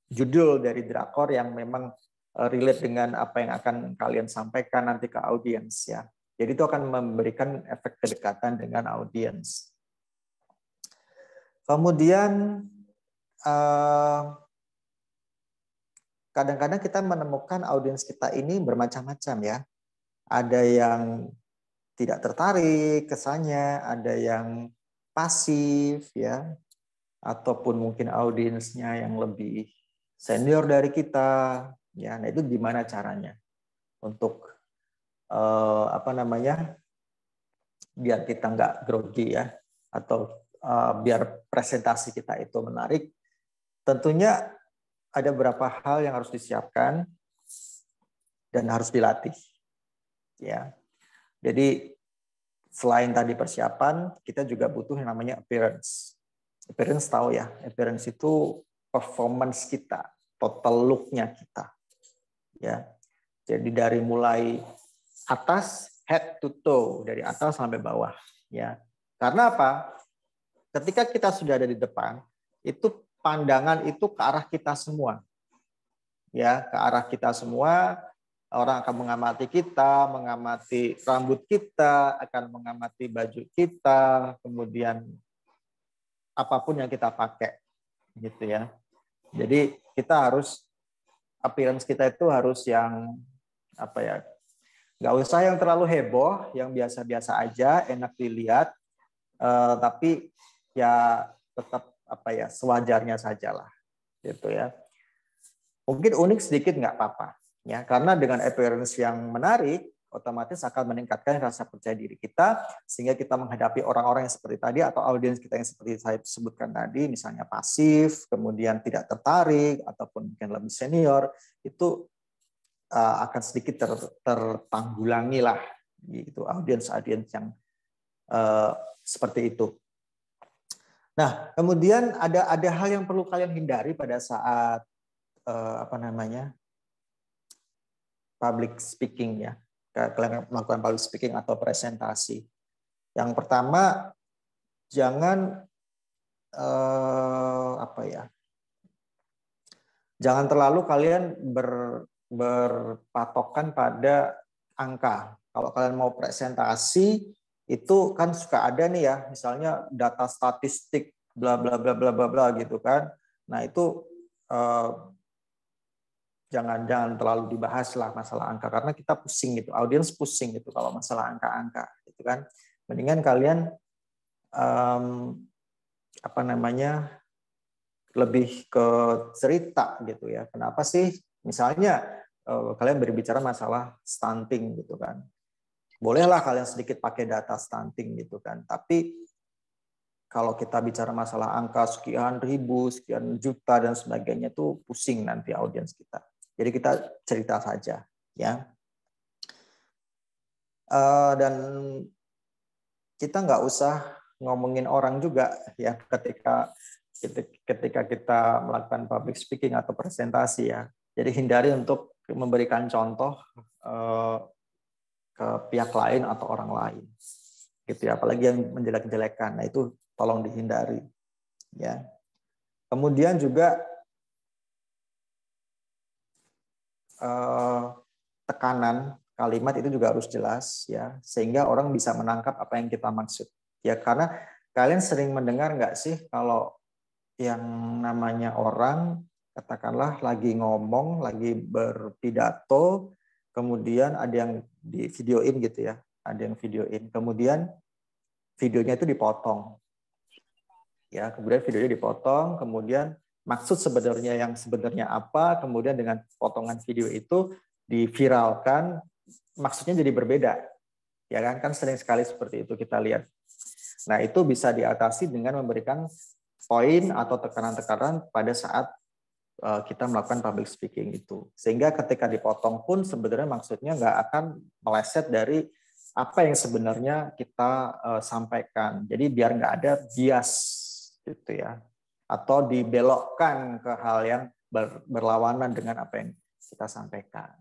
Speaker 1: judul dari drakor yang memang relate dengan apa yang akan kalian sampaikan nanti ke audiens ya. Jadi itu akan memberikan efek kedekatan dengan audiens. Kemudian kadang-kadang kita menemukan audiens kita ini bermacam-macam ya. Ada yang tidak tertarik kesannya, ada yang pasif ya, ataupun mungkin audiensnya yang lebih senior dari kita ya. Nah, itu gimana caranya untuk biar kita nggak grogi ya, atau biar presentasi kita itu menarik. Tentunya ada beberapa hal yang harus disiapkan dan harus dilatih ya. Jadi selain tadi persiapan, kita juga butuh yang namanya appearance. Appearance tahu ya, appearance itu performance kita, total look-nya kita. Ya. Jadi dari mulai atas, head to toe, dari atas sampai bawah. Ya. Karena apa? Ketika kita sudah ada di depan, itu pandangan itu ke arah kita semua. Ya, ke arah kita semua. Orang akan mengamati kita, mengamati rambut kita, akan mengamati baju kita, kemudian apapun yang kita pakai, gitu ya. Jadi kita harus appearance kita itu harus yang nggak usah yang terlalu heboh, yang biasa-biasa aja, enak dilihat, tapi ya tetap sewajarnya sajalah, gitu ya. Mungkin unik sedikit nggak apa-apa. Ya, karena dengan appearance yang menarik, otomatis akan meningkatkan rasa percaya diri kita, sehingga kita menghadapi orang-orang yang seperti tadi, atau audiens kita yang seperti saya sebutkan tadi, misalnya pasif, kemudian tidak tertarik, ataupun mungkin lebih senior, itu akan sedikit tertanggulangi lah, gitu, audiens-audiens yang seperti itu. Nah, kemudian ada hal yang perlu kalian hindari pada saat public speaking ya, kalian melakukan public speaking atau presentasi. Yang pertama, jangan jangan terlalu kalian berpatokan pada angka. Kalau kalian mau presentasi itu kan suka ada nih ya, misalnya data statistik bla bla bla bla bla bla gitu kan. Nah, itu jangan terlalu dibahas lah masalah angka, karena kita pusing gitu, audiens pusing gitu kalau masalah angka-angka gitu kan. Mendingan kalian lebih ke cerita gitu ya. Kenapa sih misalnya kalian berbicara masalah stunting gitu kan. Bolehlah kalian sedikit pakai data stunting gitu kan. Tapi kalau kita bicara masalah angka sekian ribu, sekian juta dan sebagainya tuh pusing nanti audiens kita. Jadi kita cerita saja ya. Dan kita nggak usah ngomongin orang juga ya ketika kita melakukan public speaking atau presentasi ya. Jadi hindari untuk memberikan contoh ke pihak lain atau orang lain. Gitu ya, apalagi yang menjelek-jelekan. Nah, itu tolong dihindari ya. Kemudian juga tekanan kalimat itu juga harus jelas ya, sehingga orang bisa menangkap apa yang kita maksud. Ya, karena kalian sering mendengar nggak sih kalau yang namanya orang katakanlah lagi ngomong, lagi berpidato, kemudian ada yang di videoin gitu ya, ada yang videoin, kemudian videonya itu dipotong. Ya, kemudian videonya dipotong, kemudian maksud sebenarnya yang sebenarnya apa, kemudian dengan potongan video itu diviralkan, maksudnya jadi berbeda. Ya kan sering sekali seperti itu kita lihat. Nah, itu bisa diatasi dengan memberikan poin atau tekanan-tekanan pada saat kita melakukan public speaking itu. Sehingga ketika dipotong pun sebenarnya maksudnya nggak akan meleset dari apa yang sebenarnya kita sampaikan. Jadi biar nggak ada bias gitu ya. Atau dibelokkan ke hal yang berlawanan dengan apa yang kita sampaikan.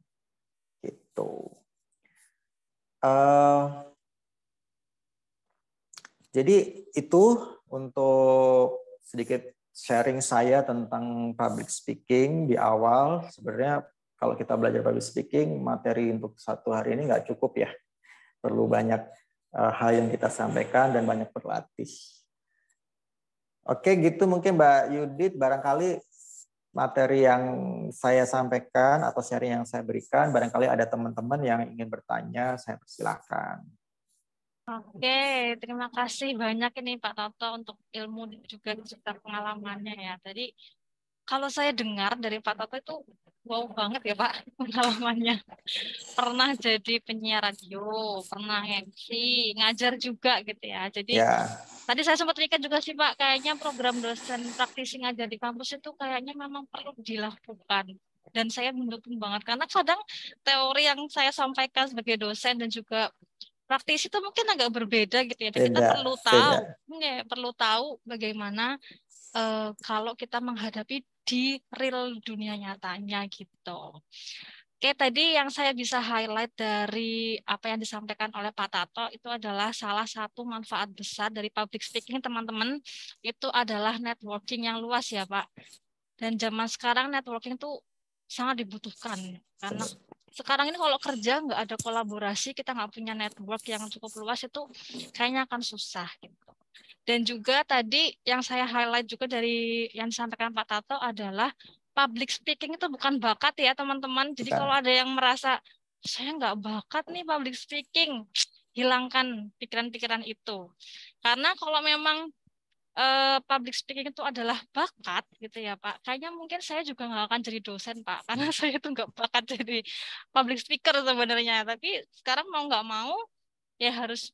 Speaker 1: Gitu. Jadi itu untuk sedikit sharing saya tentang public speaking di awal. Sebenarnya kalau kita belajar public speaking, materi untuk satu hari ini nggak cukup ya. Perlu banyak hal yang kita sampaikan dan banyak berlatih. Oke, gitu mungkin Mbak Yudit, barangkali materi yang saya sampaikan atau sharing yang saya berikan, barangkali ada teman-teman yang ingin bertanya, saya persilahkan.
Speaker 3: Oke, terima kasih banyak ini Pak Toto untuk ilmu dan juga cerita pengalamannya ya. Tadi kalau saya dengar dari Pak Toto itu wow banget ya Pak pengalamannya. Pernah jadi penyiar radio, pernah MC, ngajar juga gitu ya. Jadi
Speaker 1: Ya,
Speaker 3: tadi saya sempat mikir juga sih Pak, kayaknya program dosen praktisi ngajar di kampus itu kayaknya memang perlu dilakukan. Dan saya mendukung banget karena kadang teori yang saya sampaikan sebagai dosen dan juga praktisi itu mungkin agak berbeda gitu ya. Dan kita perlu
Speaker 1: beda.
Speaker 3: tahu, perlu tahu bagaimana kalau kita menghadapi di real dunia nyatanya gitu. Oke, tadi yang saya bisa highlight dari apa yang disampaikan oleh Pak Tato itu adalah salah satu manfaat besar dari public speaking, teman-teman, itu adalah networking yang luas ya, Pak. Dan zaman sekarang networking itu sangat dibutuhkan karena sekarang ini kalau kerja nggak ada kolaborasi, kita nggak punya network yang cukup luas itu kayaknya akan susah gitu. Dan juga tadi yang saya highlight juga dari yang disampaikan Pak Tato adalah public speaking itu bukan bakat ya teman-teman. Jadi kalau ada yang merasa saya nggak bakat nih public speaking, hilangkan pikiran-pikiran itu. Karena kalau memang public speaking itu adalah bakat gitu ya Pak. Kayaknya mungkin saya juga nggak akan jadi dosen Pak, karena saya tuh nggak bakat jadi public speaker sebenarnya. Tapi sekarang mau nggak mau ya harus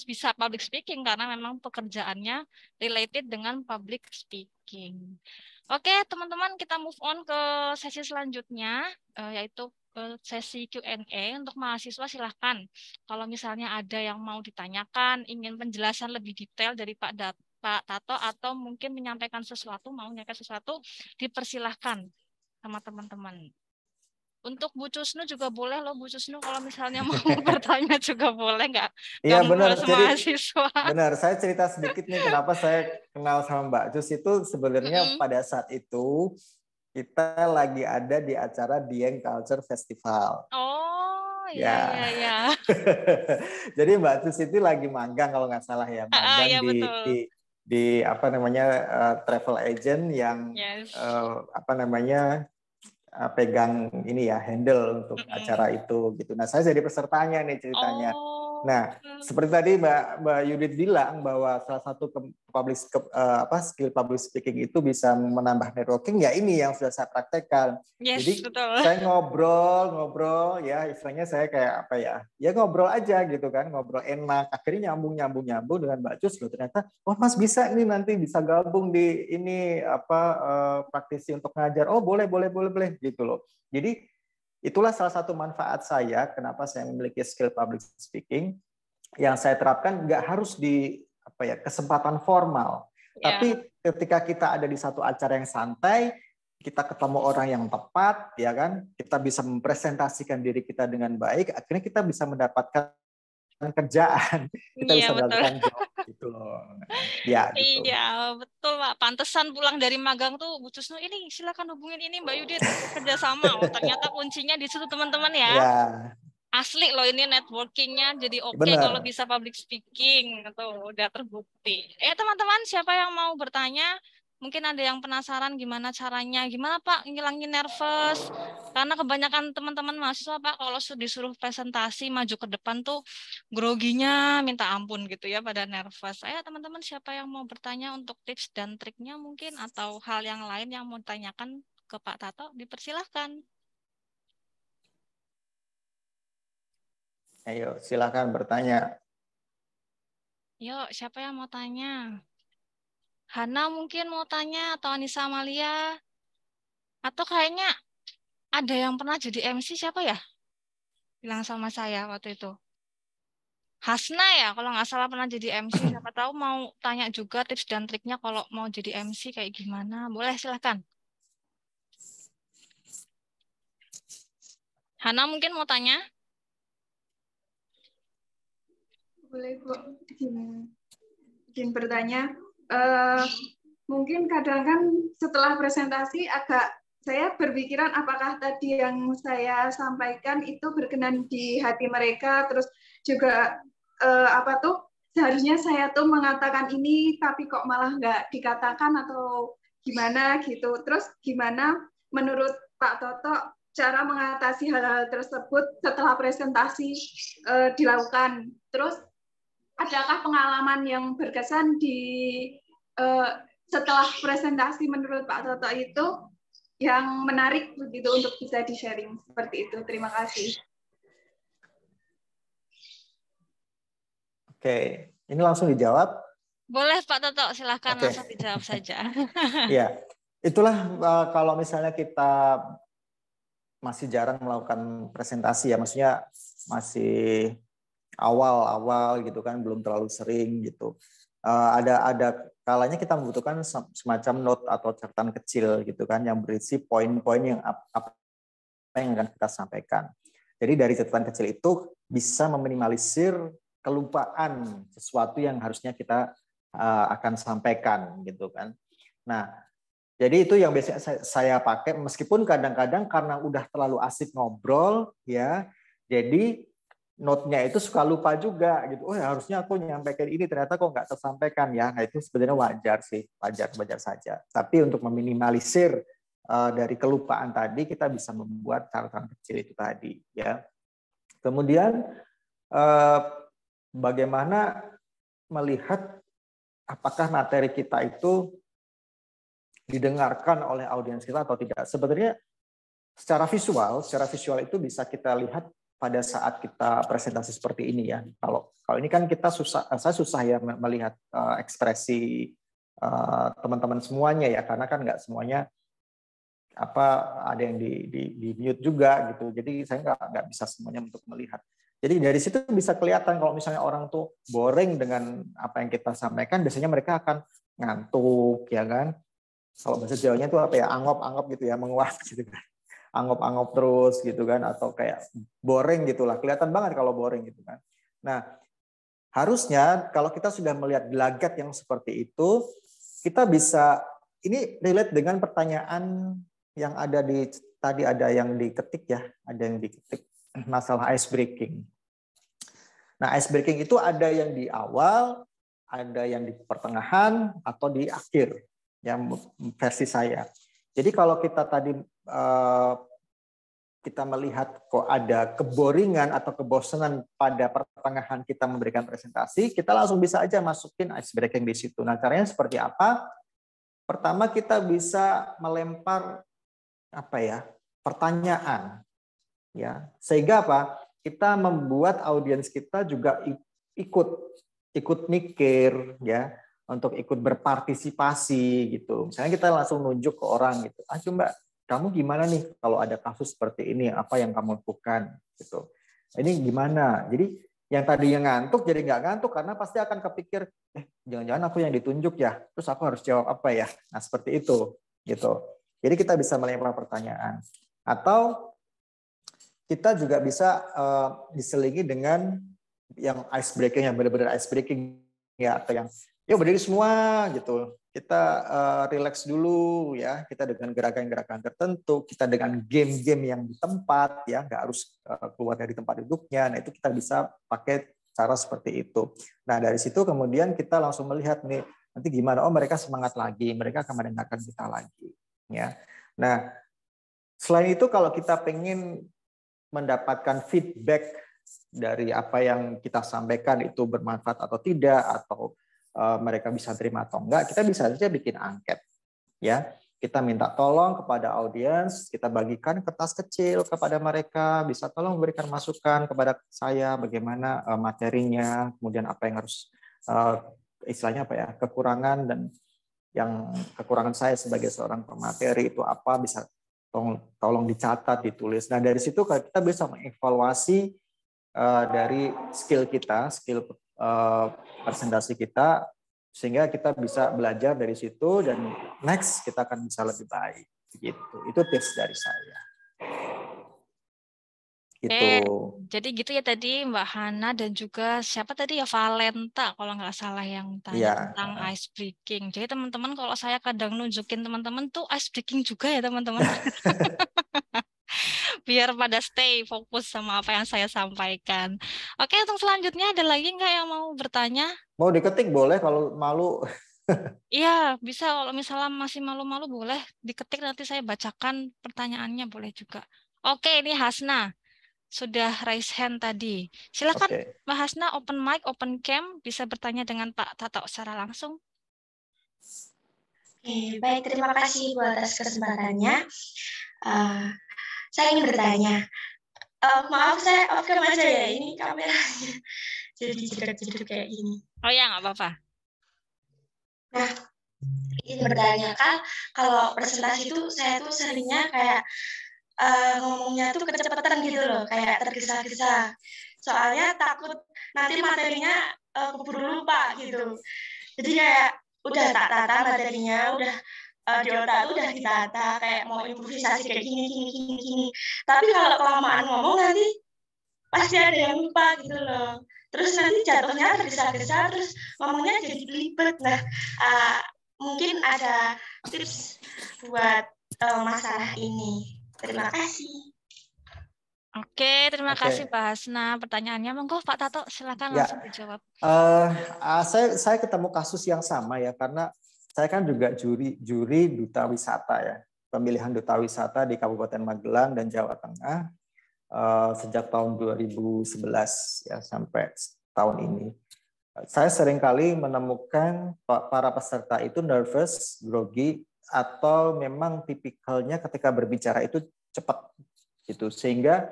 Speaker 3: bisa public speaking karena memang pekerjaannya related dengan public speaking. Oke, teman-teman, kita move on ke sesi selanjutnya, yaitu ke sesi Q&A. Untuk mahasiswa silahkan. Kalau misalnya ada yang mau ditanyakan, ingin penjelasan lebih detail dari Pak Tato, atau mungkin menyampaikan sesuatu, mau menyampaikan sesuatu, dipersilahkan sama teman-teman. Untuk Bu Cusnu juga boleh loh, Bu Cusnu kalau misalnya mau bertanya juga boleh, nggak
Speaker 1: Iya benar.
Speaker 3: melulu
Speaker 1: Jadi
Speaker 3: mahasiswa.
Speaker 1: benar. Saya cerita sedikit nih kenapa saya kenal sama Mbak Cus itu sebenarnya pada saat itu kita lagi ada di acara Dieng Culture Festival.
Speaker 3: Oh, iya,
Speaker 1: Ya.
Speaker 3: iya, iya.
Speaker 1: Jadi Mbak Cus itu lagi magang kalau nggak salah ya, magang
Speaker 3: Iya, betul.
Speaker 1: di apa namanya travel agent yang
Speaker 3: Yes.
Speaker 1: apa namanya pegang ini ya handle untuk acara itu gitu. Nah saya jadi pesertanya nih ceritanya. Nah, seperti tadi Mbak Yudit bilang bahwa salah satu skill public speaking itu bisa menambah networking, ya ini yang sudah saya praktekkan.
Speaker 3: Yes,
Speaker 1: Jadi
Speaker 3: betul.
Speaker 1: saya ngobrol ya, istilahnya saya kayak apa ya ngobrol aja gitu kan, ngobrol enak. Akhirnya nyambung dengan Mbak Cus loh. Ternyata, oh Mas bisa nih nanti bisa gabung di ini praktisi untuk ngajar. Oh boleh gitu loh. Jadi itulah salah satu manfaat saya, kenapa saya memiliki skill public speaking, yang saya terapkan nggak harus di kesempatan formal. Tapi ketika kita ada di satu acara yang santai, kita ketemu orang yang tepat, ya kan, kita bisa mempresentasikan diri kita dengan baik, akhirnya kita bisa mendapatkan kerjaan, kita bisa melakukan job gitu loh. Ya, gitu.
Speaker 3: Iya, betul Pak. Pantesan pulang dari magang tuh Bu Cusno, ini silakan hubungin ini Mbak Yudit kerjasama. Oh, ternyata kuncinya di situ teman-teman ya.
Speaker 1: Ya.
Speaker 3: Asli loh ini networkingnya jadi oke kalau bisa public speaking. Tuh udah terbukti. Teman-teman siapa yang mau bertanya? Mungkin ada yang penasaran gimana caranya, gimana Pak ngilangin nervous? Karena kebanyakan teman-teman mahasiswa Pak kalau disuruh presentasi maju ke depan tuh groginya minta ampun gitu ya pada nervous. Teman-teman siapa yang mau bertanya untuk tips dan triknya mungkin atau hal yang lain yang mau ditanyakan ke Pak Tato, dipersilahkan.
Speaker 1: Ayo silakan bertanya.
Speaker 3: Yuk, siapa yang mau tanya? Hana mungkin mau tanya atau Anissa Amalia? Atau kayaknya ada yang pernah jadi MC siapa ya? Bilang sama saya waktu itu. Hasna ya, kalau nggak salah pernah jadi MC. Siapa tahu mau tanya juga tips dan triknya kalau mau jadi MC kayak gimana. Boleh, silahkan. Hana mungkin mau tanya?
Speaker 4: Boleh Bu, izin bertanya. Mungkin kadang kan setelah presentasi saya berpikiran apakah tadi yang saya sampaikan itu berkenan di hati mereka, terus juga seharusnya saya tuh mengatakan ini tapi kok malah nggak dikatakan atau gimana gitu. Terus gimana menurut Pak Toto cara mengatasi hal-hal tersebut setelah presentasi dilakukan? Terus adakah pengalaman yang berkesan setelah presentasi menurut Pak Toto itu yang menarik begitu untuk bisa di-sharing seperti itu? Terima kasih.
Speaker 1: Oke, ini langsung dijawab.
Speaker 3: Boleh Pak Toto, silahkan langsung dijawab saja.
Speaker 1: Ya, itulah kalau misalnya kita masih jarang melakukan presentasi ya, maksudnya masih awal-awal gitu kan, belum terlalu sering gitu. Ada kalanya kita membutuhkan semacam note atau catatan kecil gitu kan, yang berisi poin-poin yang apa yang akan kita sampaikan. Jadi dari catatan kecil itu bisa meminimalisir kelupaan sesuatu yang harusnya kita akan sampaikan gitu kan. Nah, jadi itu yang biasanya saya pakai, meskipun kadang-kadang karena udah terlalu asik ngobrol ya, jadi note-nya itu suka lupa juga gitu. Oh ya, harusnya aku nyampaikan ini, ternyata kok nggak tersampaikan ya. Nah itu sebenarnya wajar sih, wajar saja. Tapi untuk meminimalisir dari kelupaan tadi, kita bisa membuat catatan kecil itu tadi ya. Kemudian bagaimana melihat apakah materi kita itu didengarkan oleh audiens kita atau tidak. Sebenarnya secara visual itu bisa kita lihat pada saat kita presentasi seperti ini ya. Kalau ini kan saya susah ya melihat ekspresi teman-teman semuanya ya, karena kan nggak semuanya ada yang di mute juga gitu. Jadi saya nggak bisa semuanya untuk melihat. Jadi dari situ bisa kelihatan kalau misalnya orang tuh boring dengan apa yang kita sampaikan, biasanya mereka akan ngantuk ya kan. Kalau bahasa Jawanya itu angop-angop gitu ya, menguap gitu kan. Angop-angop terus gitu kan, atau kayak boring gitulah. Kelihatan banget kalau boring gitu kan. Nah, harusnya kalau kita sudah melihat gelagat yang seperti itu, kita bisa, ini relate dengan pertanyaan yang ada tadi ada yang diketik ya, ada yang diketik masalah ice breaking. Nah, ice breaking itu ada yang di awal, ada yang di pertengahan atau di akhir. Yang versi saya. Jadi kalau kita tadi kita melihat kok ada keboringan atau kebosanan pada pertengahan kita memberikan presentasi, kita langsung bisa aja masukin ice breaking di situ. Nah, caranya seperti apa? Pertama, kita bisa melempar pertanyaan, ya, sehingga apa? Kita membuat audiens kita juga ikut mikir, ya, untuk ikut berpartisipasi gitu. Misalnya kita langsung nunjuk ke orang gitu, coba kamu gimana nih kalau ada kasus seperti ini, apa yang kamu lakukan gitu. Ini gimana? Jadi yang tadinya ngantuk jadi nggak ngantuk karena pasti akan kepikir, jangan-jangan aku yang ditunjuk ya, terus aku harus jawab apa ya? Nah, seperti itu gitu. Jadi kita bisa melempar pertanyaan. Atau kita juga bisa diselingi dengan yang ice breaking, yang benar-benar ice breaking ya, atau yang yuk berdiri semua gitu. Kita relax dulu ya, kita dengan gerakan-gerakan tertentu, kita dengan game-game yang di tempat ya, nggak harus keluar dari tempat duduknya. Nah, itu kita bisa pakai cara seperti itu. Nah, dari situ kemudian kita langsung melihat nih nanti gimana, oh mereka semangat lagi, mereka akan mendengarkan kita lagi ya. Nah, selain itu kalau kita pengen mendapatkan feedback dari apa yang kita sampaikan itu bermanfaat atau tidak, atau mereka bisa terima atau enggak, kita bisa saja bikin angket ya. Kita minta tolong kepada audiens, kita bagikan kertas kecil kepada mereka, bisa tolong memberikan masukan kepada saya bagaimana materinya, kemudian apa yang harus istilahnya kekurangan, dan yang kekurangan saya sebagai seorang pemateri itu apa, bisa tolong dicatat, ditulis. Nah, dari situ kita bisa mengevaluasi dari skill kita, skill presentasi kita, sehingga kita bisa belajar dari situ dan next kita akan bisa lebih baik. Gitu. Itu tips dari saya. Gitu.
Speaker 3: Jadi gitu ya tadi Mbak Hana dan juga siapa tadi ya, Valenta kalau nggak salah yang tanya tentang ice breaking. Jadi teman-teman, kalau saya kadang nunjukin teman-teman tuh ice breaking juga ya teman-teman. Biar pada stay fokus sama apa yang saya sampaikan. Oke, untuk selanjutnya ada lagi nggak yang mau bertanya?
Speaker 1: Mau diketik boleh, kalau malu.
Speaker 3: Iya, bisa. Kalau misalnya masih malu-malu boleh diketik, nanti saya bacakan pertanyaannya, boleh juga. Oke, ini Hasna. Sudah raise hand tadi. Silakan Mbak Hasna, open mic, open cam, bisa bertanya dengan Pak Tato secara langsung.
Speaker 5: Oke, baik, terima kasih Bu atas kesempatannya. Saya ingin bertanya, maaf saya off cam aja ya, ini kameranya jadi jeduk-jeduk kayak gini.
Speaker 3: Oh ya, nggak apa-apa.
Speaker 5: Nah, ingin bertanya, kan kalau presentasi itu saya tuh seringnya kayak ngomongnya tuh kecepatan gitu loh, kayak tergesa-gesa. Soalnya takut nanti materinya keburu lupa gitu. Jadi kayak udah tak tata materinya, udah di otak tuh udah ditata, kayak mau improvisasi kayak gini. Tapi kalau kelamaan ngomong nanti pasti ada yang lupa gitu loh. Terus nanti jatuhnya tergesa-gesa, terus ngomongnya jadi belibet. Nah, mungkin ada tips buat masalah ini. Terima kasih.
Speaker 3: Oke, terima kasih Pak Hasna. Pertanyaannya, monggo Pak Tato, silakan langsung dijawab.
Speaker 1: Saya ketemu kasus yang sama ya, karena saya kan juga juri duta wisata ya, pemilihan duta wisata di Kabupaten Magelang dan Jawa Tengah sejak tahun 2011 ya sampai tahun ini. Saya seringkali menemukan para peserta itu nervous, grogi, atau memang tipikalnya ketika berbicara itu cepat gitu, sehingga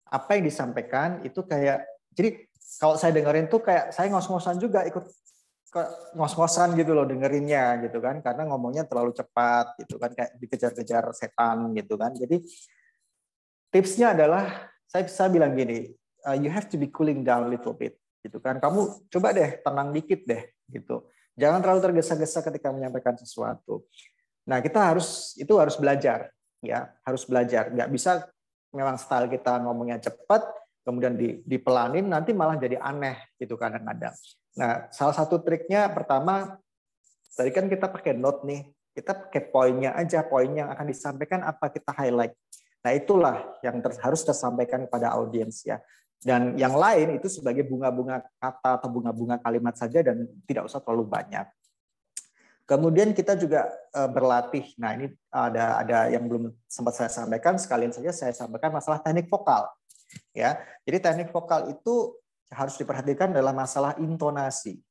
Speaker 1: apa yang disampaikan itu kayak, jadi kalau saya dengerin tuh kayak saya ngos-ngosan juga, ikut ngos-ngosan gitu loh dengerinnya gitu kan, karena ngomongnya terlalu cepat gitu kan, kayak dikejar-kejar setan gitu kan. Jadi tipsnya adalah saya bilang gini, you have to be cooling down a little bit gitu kan. Kamu coba deh tenang dikit deh gitu. Jangan terlalu tergesa-gesa ketika menyampaikan sesuatu. Nah, kita harus belajar ya, harus belajar. Nggak bisa memang style kita ngomongnya cepat, kemudian dipelanin, nanti malah jadi aneh gitu kadang-kadang. Nah, salah satu triknya pertama, tadi kan kita pakai note nih, kita pakai poinnya aja, poin yang akan disampaikan apa kita highlight. Nah, itulah yang harus tersampaikan kepada audiens ya. Dan yang lain itu sebagai bunga-bunga kata atau bunga-bunga kalimat saja dan tidak usah terlalu banyak. Kemudian kita juga berlatih. Nah, ini ada yang belum sempat saya sampaikan, sekalian saja saya sampaikan masalah teknik vokal. Ya, jadi teknik vokal itu harus diperhatikan dalam masalah intonasi.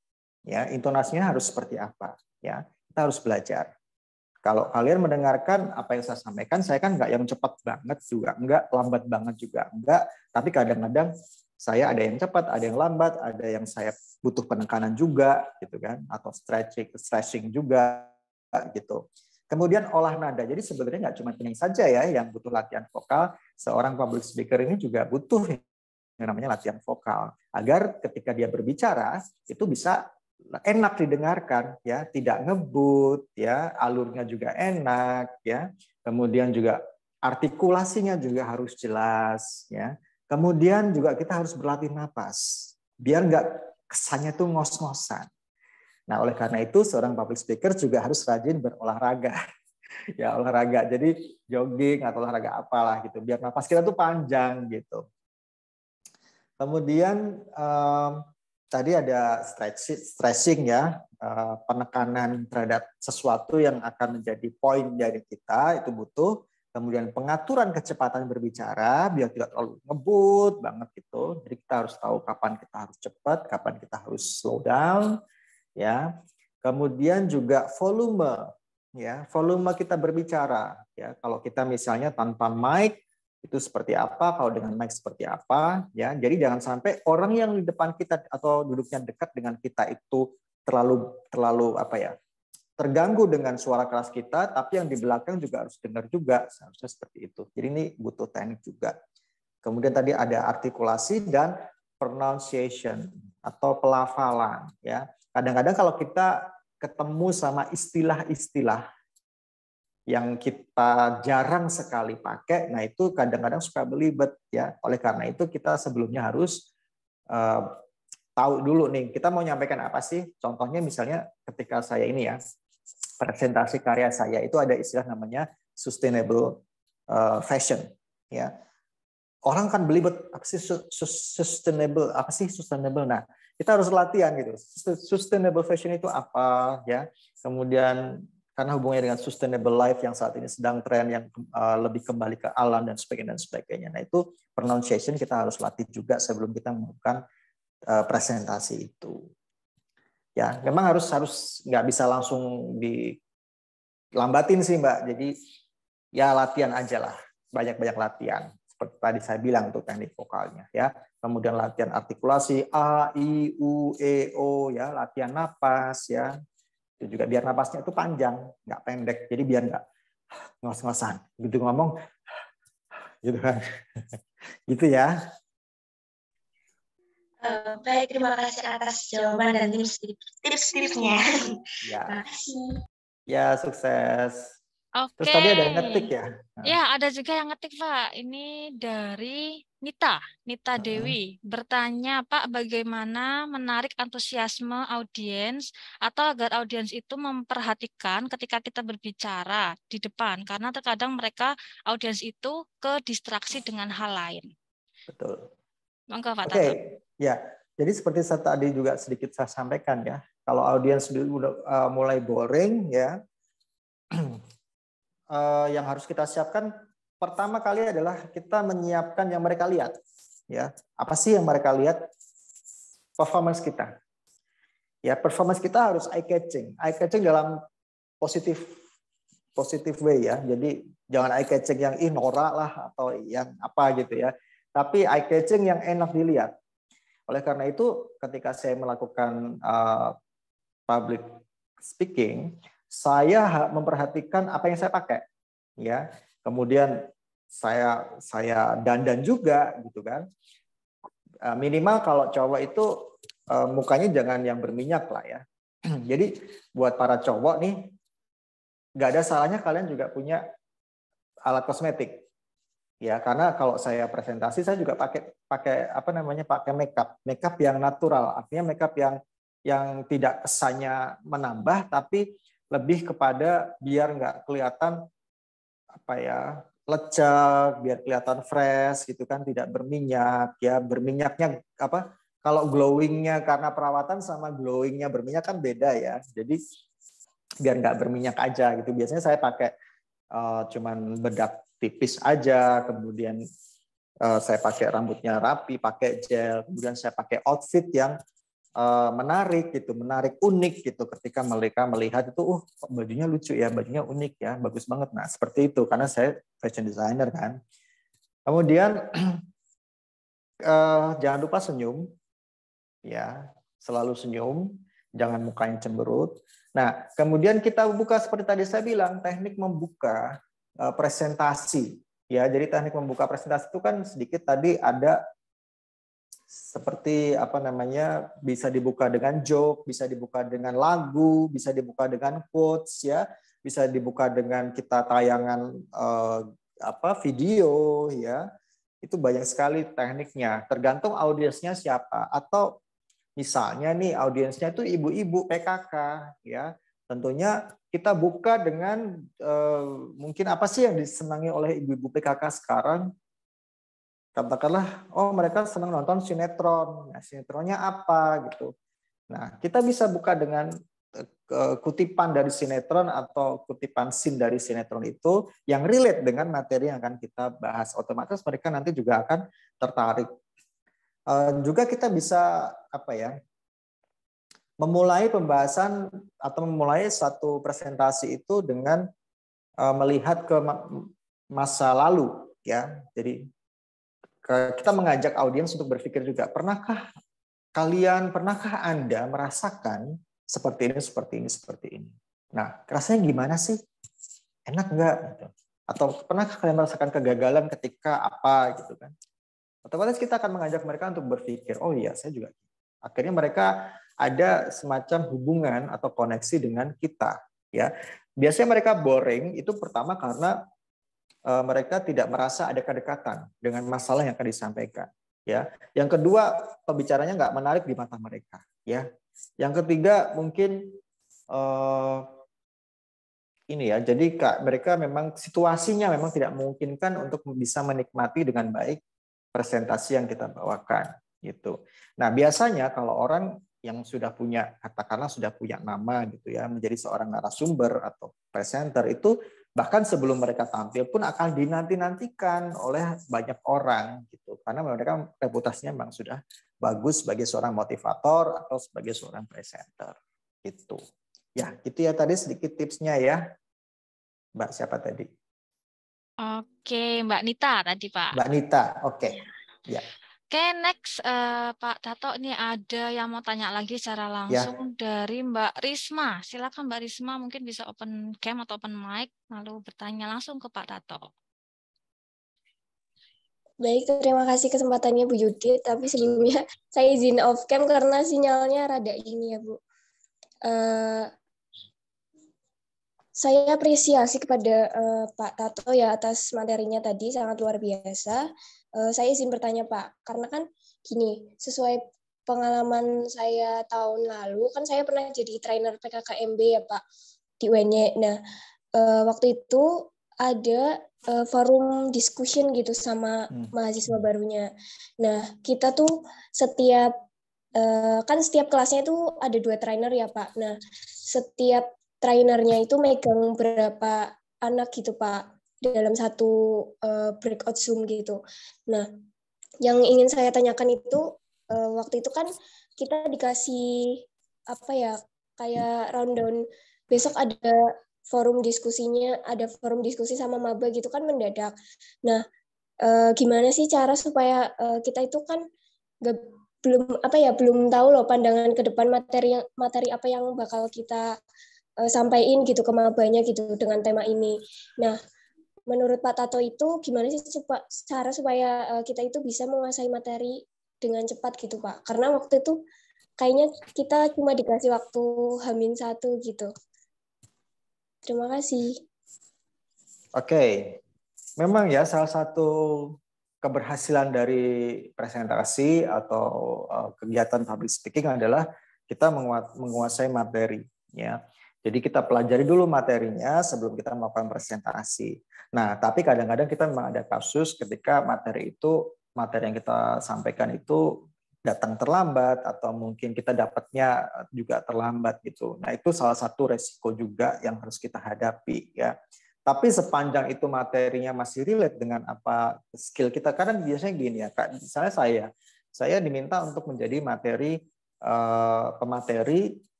Speaker 1: Ya, intonasinya harus seperti apa? Ya, kita harus belajar. Kalau kalian mendengarkan apa yang saya sampaikan, saya kan nggak yang cepat banget juga, nggak lambat banget juga, nggak. Tapi kadang-kadang saya ada yang cepat, ada yang lambat, ada yang saya butuh penekanan juga, gitu kan, atau stretching juga, gitu. Kemudian olah nada. Jadi sebenarnya nggak cuma penyanyi saja ya yang butuh latihan vokal. Seorang public speaker ini juga butuh yang namanya latihan vokal agar ketika dia berbicara itu bisa enak didengarkan, ya, tidak ngebut, ya, alurnya juga enak, ya. Kemudian juga artikulasinya juga harus jelas, ya. Kemudian juga kita harus berlatih napas, biar nggak kesannya tuh ngos-ngosan. Nah, oleh karena itu seorang public speaker juga harus rajin berolahraga. Ya, olahraga. Jadi jogging atau olahraga apalah gitu, biar napas kita tuh panjang gitu. Kemudian tadi ada stretching ya, penekanan terhadap sesuatu yang akan menjadi poin dari kita itu butuh. Kemudian pengaturan kecepatan berbicara biar tidak terlalu ngebut banget gitu. Jadi kita harus tahu kapan kita harus cepat, kapan kita harus slow down, ya. Kemudian juga volume, ya, volume kita berbicara, ya. Kalau kita misalnya tanpa mic itu seperti apa, kalau dengan mic seperti apa, ya. Jadi jangan sampai orang yang di depan kita atau duduknya dekat dengan kita itu terlalu apa ya, terganggu dengan suara keras kita, tapi yang di belakang juga harus dengar juga, seharusnya seperti itu. Jadi ini butuh teknik juga. Kemudian tadi ada artikulasi dan pronunciation atau pelafalan, ya. Kadang-kadang kalau kita ketemu sama istilah-istilah yang kita jarang sekali pakai, nah itu kadang-kadang suka belibet, ya. Oleh karena itu kita sebelumnya harus tahu dulu nih, kita mau nyampaikan apa sih? Contohnya misalnya ketika saya ini ya, presentasi karya saya itu ada istilah namanya sustainable fashion, ya. Orang kan belibet, apa sih sustainable, apa sih sustainable? Nah, kita harus latihan gitu. Sustainable fashion itu apa, ya? Kemudian karena hubungannya dengan sustainable life yang saat ini sedang tren yang lebih kembali ke alam dan sebagainya. Nah, itu pronunciation kita harus latih juga sebelum kita melakukan presentasi itu. Ya, memang harus nggak bisa langsung dilambatin sih Mbak. Jadi ya latihan aja lah, banyak-banyak latihan. Seperti tadi saya bilang untuk teknik vokalnya, ya. Kemudian latihan artikulasi A, I, U, E, O, ya, latihan napas, ya. Itu juga biar napasnya itu panjang, nggak pendek. Jadi biar nggak ngos-ngosan. Gitu ngomong, gitu kan. Gitu ya.
Speaker 5: Baik, terima kasih atas jawaban dan tips-tipsnya.
Speaker 1: Ya.
Speaker 5: Terima kasih.
Speaker 1: Ya, sukses.
Speaker 3: Oke.
Speaker 1: Terus tadi ada yang ngetik ya?
Speaker 3: Ya, ada juga yang ngetik, Pak. Ini dari Nita Dewi. Bertanya, Pak, bagaimana menarik antusiasme audiens atau agar audiens itu memperhatikan ketika kita berbicara di depan. Karena terkadang audiens itu ke distraksi dengan hal lain.
Speaker 1: Betul.
Speaker 3: Monggo, Pak Tato.
Speaker 1: Oke, ya. Jadi seperti saya tadi juga sedikit saya sampaikan ya, kalau audiens udah mulai boring ya, yang harus kita siapkan pertama kali adalah kita menyiapkan yang mereka lihat. Ya, apa sih yang mereka lihat? Performance kita. Ya, performance kita harus eye catching. Eye catching dalam positive way ya. Jadi jangan eye catching yang norak lah atau yang apa gitu ya. Tapi eye catching yang enak dilihat. Oleh karena itu, ketika saya melakukan public speaking, saya memperhatikan apa yang saya pakai, ya. Kemudian saya dandan juga, gitu kan. Minimal kalau cowok itu mukanya jangan yang berminyak lah ya. Jadi buat para cowok nih, nggak ada salahnya kalian juga punya alat kosmetik. Ya, karena kalau saya presentasi saya juga pakai apa namanya, pakai makeup yang natural, artinya makeup yang tidak kesannya menambah, tapi lebih kepada biar nggak kelihatan apa ya, lecek, biar kelihatan fresh gitu kan, tidak berminyak ya. Berminyaknya apa? Kalau glowingnya karena perawatan sama glowingnya berminyak kan beda ya. Jadi biar nggak berminyak aja gitu. Biasanya saya pakai cuman bedak tipis aja, kemudian saya pakai rambutnya rapi, pakai gel, kemudian saya pakai outfit yang menarik gitu, menarik, unik gitu. Ketika mereka melihat itu, kok bajunya lucu ya, bajunya unik ya, bagus banget. Nah seperti itu, karena saya fashion designer kan. Kemudian jangan lupa senyum, ya, selalu senyum, jangan mukanya cemberut. Nah, kemudian kita buka seperti tadi saya bilang, teknik membuka presentasi. Ya, jadi teknik membuka presentasi itu kan sedikit tadi ada seperti apa namanya, bisa dibuka dengan joke, bisa dibuka dengan lagu, bisa dibuka dengan quotes ya, bisa dibuka dengan kita tayangan video ya. Itu banyak sekali tekniknya, tergantung audiensnya siapa. Atau misalnya nih audiensnya itu ibu-ibu PKK ya. Tentunya kita buka dengan mungkin apa sih yang disenangi oleh ibu-ibu PKK sekarang? Katakanlah, oh mereka senang nonton sinetron. Nah, sinetronnya apa gitu. Nah, kita bisa buka dengan kutipan dari sinetron atau kutipan scene dari sinetron itu yang relate dengan materi yang akan kita bahas. Otomatis mereka nanti juga akan tertarik. Juga kita bisa memulai pembahasan atau memulai satu presentasi itu dengan melihat ke masa lalu ya. Jadi kita mengajak audiens untuk berpikir juga, pernahkah Anda merasakan seperti ini? Nah, rasanya gimana sih? Enak nggak? Gitu. Atau pernahkah kalian merasakan kegagalan ketika apa gitu kan? Otomatis kita akan mengajak mereka untuk berpikir, oh iya saya juga. Akhirnya mereka ada semacam hubungan atau koneksi dengan kita. Ya, biasanya mereka boring itu pertama karena mereka tidak merasa ada kedekatan dengan masalah yang akan disampaikan. Ya, yang kedua pembicaranya nggak menarik di mata mereka. Ya, yang ketiga mungkin ini ya, jadi mereka memang situasinya memang tidak memungkinkan untuk bisa menikmati dengan baik presentasi yang kita bawakan. Gitu. Nah biasanya kalau orang yang sudah punya, katakanlah sudah punya nama gitu ya, menjadi seorang narasumber atau presenter itu bahkan sebelum mereka tampil pun akan dinanti-nantikan oleh banyak orang gitu, karena mereka reputasinya memang sudah bagus sebagai seorang motivator atau sebagai seorang presenter gitu. Ya, itu ya tadi sedikit tipsnya ya. Mbak siapa tadi?
Speaker 3: Oke, Mbak Nita tadi, Pak.
Speaker 1: Mbak Nita, oke. Ya.
Speaker 3: Oke, next Pak Tato, ini ada yang mau tanya lagi secara langsung dari Mbak Risma. Silakan Mbak Risma, mungkin bisa open cam atau open mic, lalu bertanya langsung ke Pak Tato.
Speaker 6: Baik, terima kasih kesempatannya Bu Yudit. Tapi sebelumnya saya izin off cam karena sinyalnya rada ini ya Bu. Saya apresiasi kepada Pak Tato ya atas materinya tadi, sangat luar biasa. Saya izin bertanya Pak, karena kan gini, sesuai pengalaman saya tahun lalu, kan saya pernah jadi trainer PKKMB ya Pak, di UNY. Nah, waktu itu ada forum discussion gitu sama mahasiswa barunya. Nah, kita tuh kan setiap kelasnya itu ada 2 trainer ya Pak. Nah, setiap trainernya itu megang berapa anak gitu Pak dalam satu breakout Zoom gitu. Nah, yang ingin saya tanyakan itu waktu itu kan kita dikasih kayak rundown, besok ada forum diskusinya, ada forum diskusi sama maba gitu kan mendadak. Nah, gimana sih cara supaya kita itu kan belum tahu loh pandangan ke depan materi apa yang bakal kita sampaikan gitu ke mabanya gitu dengan tema ini. Nah, menurut Pak Tato itu gimana sih cara supaya kita itu bisa menguasai materi dengan cepat gitu Pak? Karena waktu itu kayaknya kita cuma dikasih waktu H-1 gitu. Terima kasih.
Speaker 1: Oke. Memang ya salah satu keberhasilan dari presentasi atau kegiatan public speaking adalah kita menguasai materi ya. Jadi kita pelajari dulu materinya sebelum kita melakukan presentasi. Nah, tapi kadang-kadang kita memang ada kasus ketika materi yang kita sampaikan itu datang terlambat atau mungkin kita dapatnya juga terlambat gitu. Nah, itu salah satu resiko juga yang harus kita hadapi ya. Tapi sepanjang itu materinya masih relate dengan apa skill kita, karena biasanya gini ya Kak, misalnya saya diminta untuk menjadi pemateri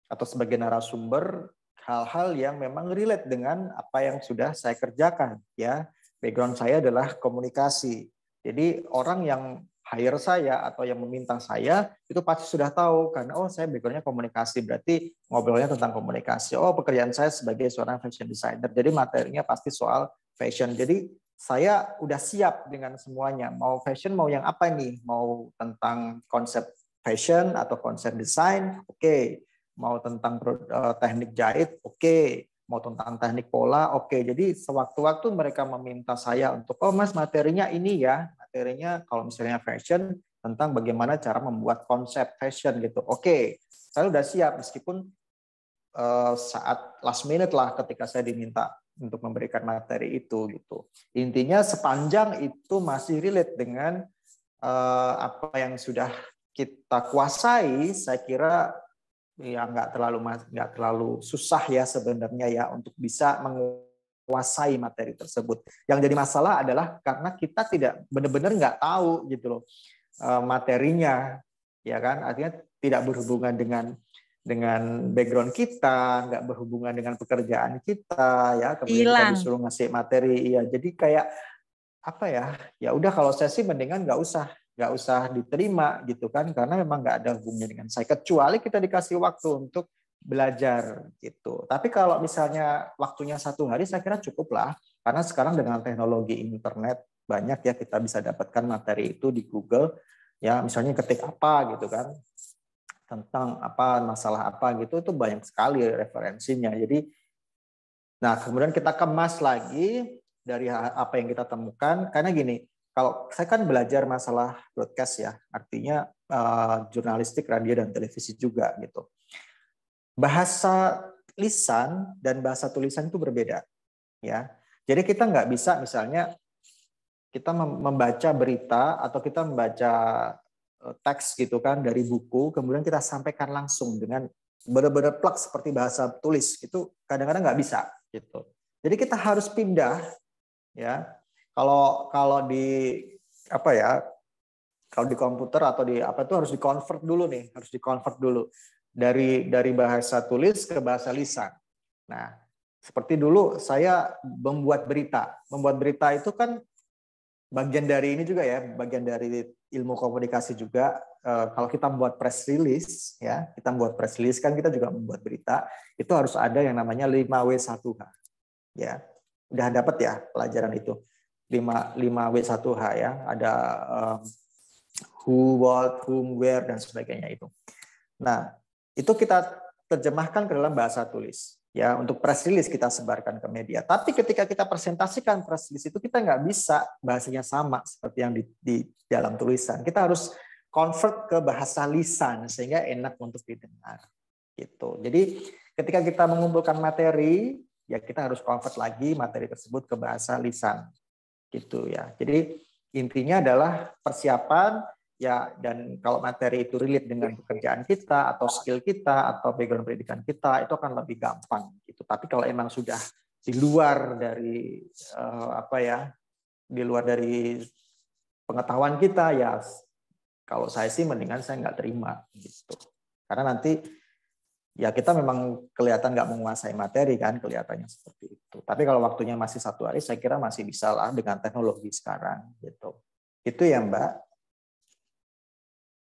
Speaker 1: atau sebagai narasumber hal-hal yang memang relate dengan apa yang sudah saya kerjakan ya. Background saya adalah komunikasi. Jadi orang yang hire saya atau yang meminta saya itu pasti sudah tahu karena saya backgroundnya komunikasi, berarti ngobrolnya tentang komunikasi. Pekerjaan saya sebagai seorang fashion designer, jadi materinya pasti soal fashion. Jadi saya udah siap dengan semuanya. Mau fashion, mau yang apa nih? Mau tentang konsep fashion atau konsep desain, oke. Mau tentang teknik jahit, oke. Mau tentang teknik pola, oke. Jadi sewaktu-waktu mereka meminta saya untuk, Mas materinya ini ya, materinya kalau misalnya fashion tentang bagaimana cara membuat konsep fashion gitu. Oke, saya udah siap meskipun saat last minute lah ketika saya diminta untuk memberikan materi itu gitu. Intinya sepanjang itu masih relate dengan apa yang sudah kita kuasai, saya kira ya nggak terlalu susah ya sebenarnya ya untuk bisa menguasai materi tersebut. Yang jadi masalah adalah karena kita tidak benar-benar nggak tahu gitu loh materinya, ya kan? Artinya tidak berhubungan dengan background kita, nggak berhubungan dengan pekerjaan kita, ya. Kemudian kita disuruh ngasih materi, ya. Jadi kayak apa ya? Ya udah kalau saya sih mendingan nggak usah diterima gitu kan, karena memang nggak ada hubungannya dengan saya, kecuali kita dikasih waktu untuk belajar gitu. Tapi kalau misalnya waktunya 1 hari, saya kira cukup lah, karena sekarang dengan teknologi internet banyak ya kita bisa dapatkan materi itu di Google, ya misalnya ketik apa gitu kan, tentang apa masalah apa gitu, itu banyak sekali referensinya. Jadi, nah kemudian kita kemas lagi dari apa yang kita temukan, karena gini. Kalau saya kan belajar masalah broadcast ya, artinya jurnalistik, radio dan televisi juga gitu. Bahasa lisan dan bahasa tulisan itu berbeda, ya. Jadi kita nggak bisa misalnya kita membaca berita atau kita membaca teks gitu kan dari buku, kemudian kita sampaikan langsung dengan benar-benar plak seperti bahasa tulis, itu kadang-kadang nggak bisa gitu. Jadi kita harus pindah, ya. Kalau di apa ya? Kalau di komputer atau di apa itu harus di-convert dulu nih, harus di-convert dulu dari bahasa tulis ke bahasa lisan. Nah, seperti dulu saya membuat berita. Membuat berita itu kan bagian dari ini juga ya, bagian dari ilmu komunikasi juga. Kalau kita membuat press release ya, kita membuat press release kan kita juga membuat berita, itu harus ada yang namanya 5W1H. Ya. Udah dapat ya pelajaran itu. 5W1H ya, ada who, what, whom, where, dan sebagainya itu. Nah, itu kita terjemahkan ke dalam bahasa tulis. Ya, untuk press release kita sebarkan ke media. Tapi ketika kita presentasikan press release itu, kita nggak bisa bahasanya sama seperti yang di dalam tulisan. Kita harus convert ke bahasa lisan, sehingga enak untuk didengar. Gitu. Jadi, ketika kita mengumpulkan materi, ya kita harus convert lagi materi tersebut ke bahasa lisan. Gitu ya. Jadi intinya adalah persiapan ya, dan kalau materi itu relate dengan pekerjaan kita atau skill kita atau background pendidikan kita, itu akan lebih gampang gitu. Tapi kalau emang sudah di luar dari di luar dari pengetahuan kita, ya kalau saya sih mendingan saya nggak terima gitu. Karena nanti ya kita memang kelihatan nggak menguasai materi kan, kelihatannya seperti itu. Tapi kalau waktunya masih 1 hari, saya kira masih bisa lah dengan teknologi sekarang gitu. Itu ya Mbak.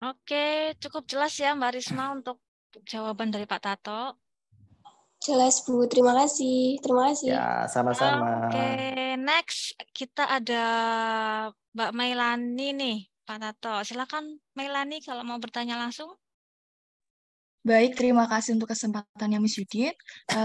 Speaker 3: Oke, cukup jelas ya Mbak Risma untuk jawaban dari Pak Tato.
Speaker 6: Jelas Bu, terima kasih. Terima kasih.
Speaker 1: Ya, sama-sama.
Speaker 3: Oke, next kita ada Mbak Mailani nih, Pak Tato. Silakan Mailani kalau mau bertanya langsung.
Speaker 7: Baik, terima kasih untuk kesempatannya Miss Yudit.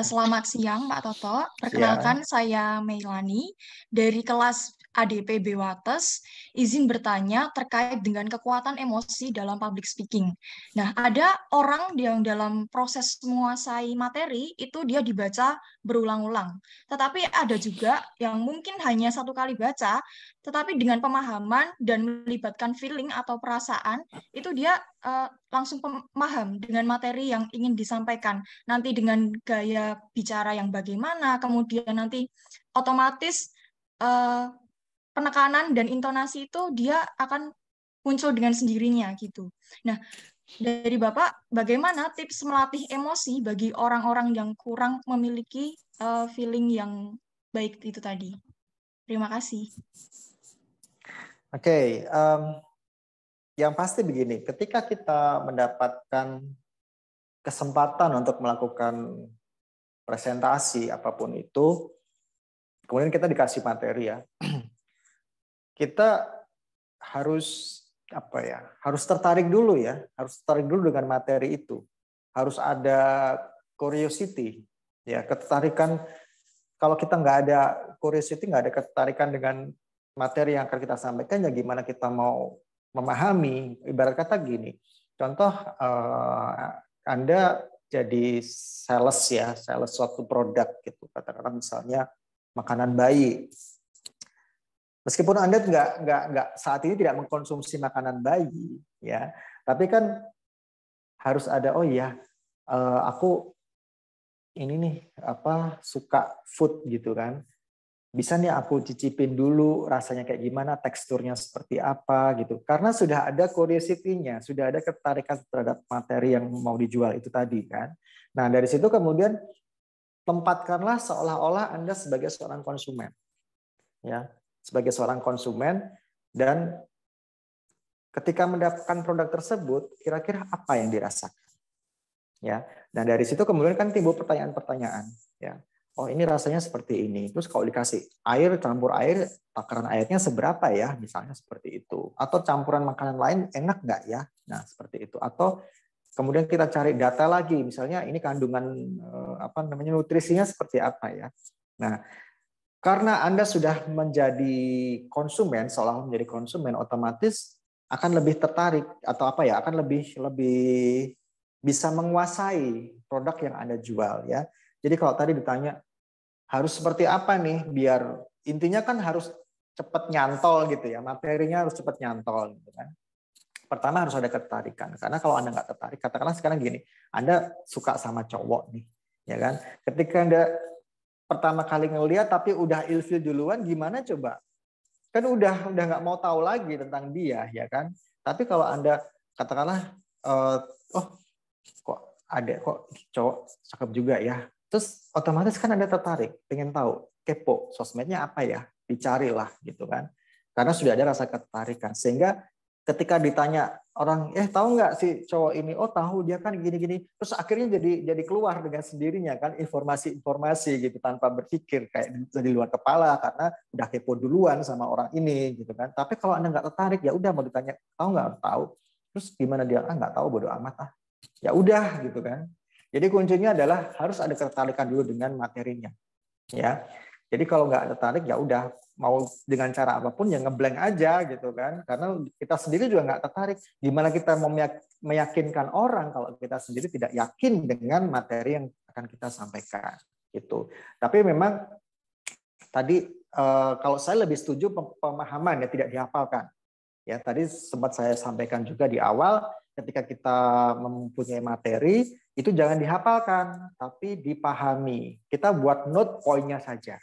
Speaker 7: Selamat siang Pak Toto. Perkenalkan saya Meilani dari kelas ADP Bewates. Izin bertanya terkait dengan kekuatan emosi dalam public speaking. Nah, ada orang yang dalam proses menguasai materi itu dia dibaca berulang-ulang. Tetapi ada juga yang mungkin hanya satu kali baca, tetapi dengan pemahaman dan melibatkan feeling atau perasaan, itu dia langsung paham dengan materi yang ingin disampaikan. Nanti dengan gaya bicara yang bagaimana, kemudian nanti otomatis penekanan dan intonasi itu dia akan muncul dengan sendirinya gitu. Nah, dari Bapak, bagaimana tips melatih emosi bagi orang-orang yang kurang memiliki feeling yang baik itu tadi? Terima kasih.
Speaker 1: Oke, yang pasti begini, ketika kita mendapatkan kesempatan untuk melakukan presentasi apapun itu, kemudian kita dikasih materi ya, kita harus harus tertarik dulu ya, harus tertarik dulu dengan materi itu, harus ada curiosity ya, ketertarikan. Kalau kita nggak ada curiosity, nggak ada ketertarikan dengan materi yang akan kita sampaikan, ya gimana kita mau memahami. Ibarat kata gini, contoh Anda jadi sales ya, sales suatu produk gitu, katakanlah misalnya makanan bayi. Meskipun Anda nggak saat ini tidak mengkonsumsi makanan bayi ya, tapi kan harus ada, oh iya, aku ini nih suka food gitu kan. Bisa nih aku cicipin dulu rasanya kayak gimana, teksturnya seperti apa gitu. Karena sudah ada curiosity-nya, sudah ada ketertarikan terhadap materi yang mau dijual itu tadi kan. Nah, dari situ kemudian tempatkanlah seolah-olah Anda sebagai seorang konsumen. Ya, sebagai seorang konsumen, dan ketika mendapatkan produk tersebut, kira-kira apa yang dirasakan? Ya. Nah, dari situ kemudian kan timbul pertanyaan-pertanyaan, ya. Oh, ini rasanya seperti ini. Terus kalau dikasih air, campur air, takaran airnya seberapa ya? Misalnya seperti itu. Atau campuran makanan lain enak nggak ya? Nah, seperti itu. Atau kemudian kita cari data lagi. Misalnya ini kandungan nutrisinya seperti apa ya? Nah, karena Anda sudah menjadi konsumen, seolah menjadi konsumen, otomatis akan lebih tertarik atau akan lebih bisa menguasai produk yang Anda jual ya. Jadi kalau tadi ditanya harus seperti apa nih biar, intinya kan harus cepat nyantol gitu ya, materinya harus cepat nyantol gitu kan. Pertama harus ada ketertarikan, karena kalau Anda nggak tertarik, katakanlah sekarang gini, Anda suka sama cowok nih, ya kan. Ketika Anda pertama kali ngeliat tapi udah ilfil duluan, gimana coba? Kan udah nggak mau tahu lagi tentang dia, ya kan. Tapi kalau Anda katakanlah, kok cowok cakep juga ya. Terus otomatis kan Anda tertarik, pengen tahu, kepo, sosmednya apa ya, dicarilah gitu kan. Karena sudah ada rasa ketertarikan. Sehingga ketika ditanya orang, tahu nggak si cowok ini? Oh tahu, dia kan gini-gini. Terus akhirnya jadi keluar dengan sendirinya kan informasi-informasi gitu tanpa berpikir, kayak dari luar kepala karena udah kepo duluan sama orang ini gitu kan. Tapi kalau Anda nggak tertarik, ya udah mau ditanya, tahu nggak? Tahu. Terus gimana dia? Nggak tahu, bodo amat ah. Ya udah gitu kan. Jadi kuncinya adalah harus ada ketertarikan dulu dengan materinya. Ya. Jadi kalau nggak tertarik ya udah, mau dengan cara apapun ya ngeblank aja gitu kan. Karena kita sendiri juga nggak tertarik. Gimana kita mau meyakinkan orang kalau kita sendiri tidak yakin dengan materi yang akan kita sampaikan gitu. Tapi memang tadi kalau saya lebih setuju pemahaman ya, tidak dihafalkan. Ya, tadi sempat saya sampaikan juga di awal, ketika kita mempunyai materi, itu jangan dihafalkan, tapi dipahami. Kita buat note poinnya saja.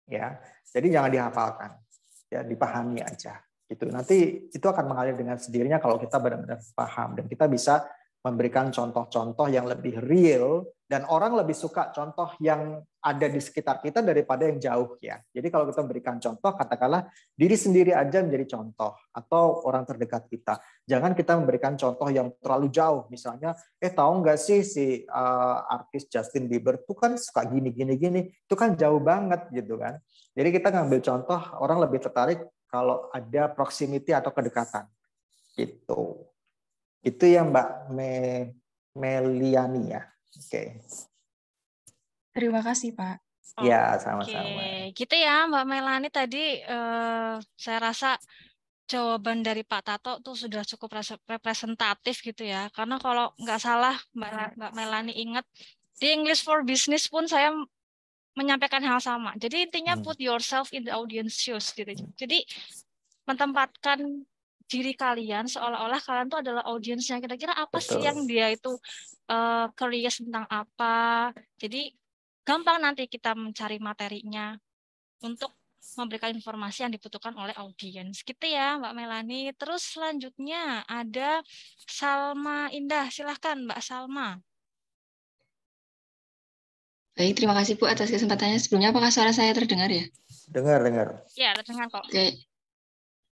Speaker 1: Ya, jadi jangan dihafalkan. Ya, dipahami aja. Gitu. Nanti itu akan mengalir dengan sendirinya kalau kita benar-benar paham, dan kita bisa memberikan contoh-contoh yang lebih real, dan orang lebih suka contoh yang ada di sekitar kita daripada yang jauh ya. Jadi kalau kita berikan contoh, katakanlah diri sendiri aja menjadi contoh, atau orang terdekat kita. Jangan kita memberikan contoh yang terlalu jauh. Misalnya, tahu nggak sih si artis Justin Bieber tuh kan suka gini. Itu kan jauh banget gitu kan. Jadi kita ngambil contoh, orang lebih tertarik kalau ada proximity atau kedekatan. Gitu. Itu ya Mbak Meliani ya. Oke.
Speaker 7: Terima kasih, Pak.
Speaker 1: Ya,
Speaker 3: Oke,
Speaker 1: sama-sama.
Speaker 3: gitu ya Mbak Melani tadi saya rasa jawaban dari Pak Tato tuh sudah cukup representatif gitu ya. Karena kalau nggak salah Mbak Melani ingat di English for Business pun saya menyampaikan hal sama. Jadi intinya put yourself in the audience shoes gitu. Jadi menempatkan diri kalian seolah-olah kalian tuh adalah audiensnya. Kira-kira apa sih
Speaker 1: Betul.
Speaker 3: yang dia itu curious tentang apa. Jadi gampang nanti kita mencari materinya untuk memberikan informasi yang dibutuhkan oleh audiens. Gitu ya Mbak Melani. Terus selanjutnya ada Salma Indah. Silahkan Mbak Salma.
Speaker 8: Baik, terima kasih Bu atas kesempatannya. Sebelumnya apakah suara saya terdengar ya?
Speaker 1: Dengar.
Speaker 3: Ya, terdengar kok.
Speaker 8: Oke.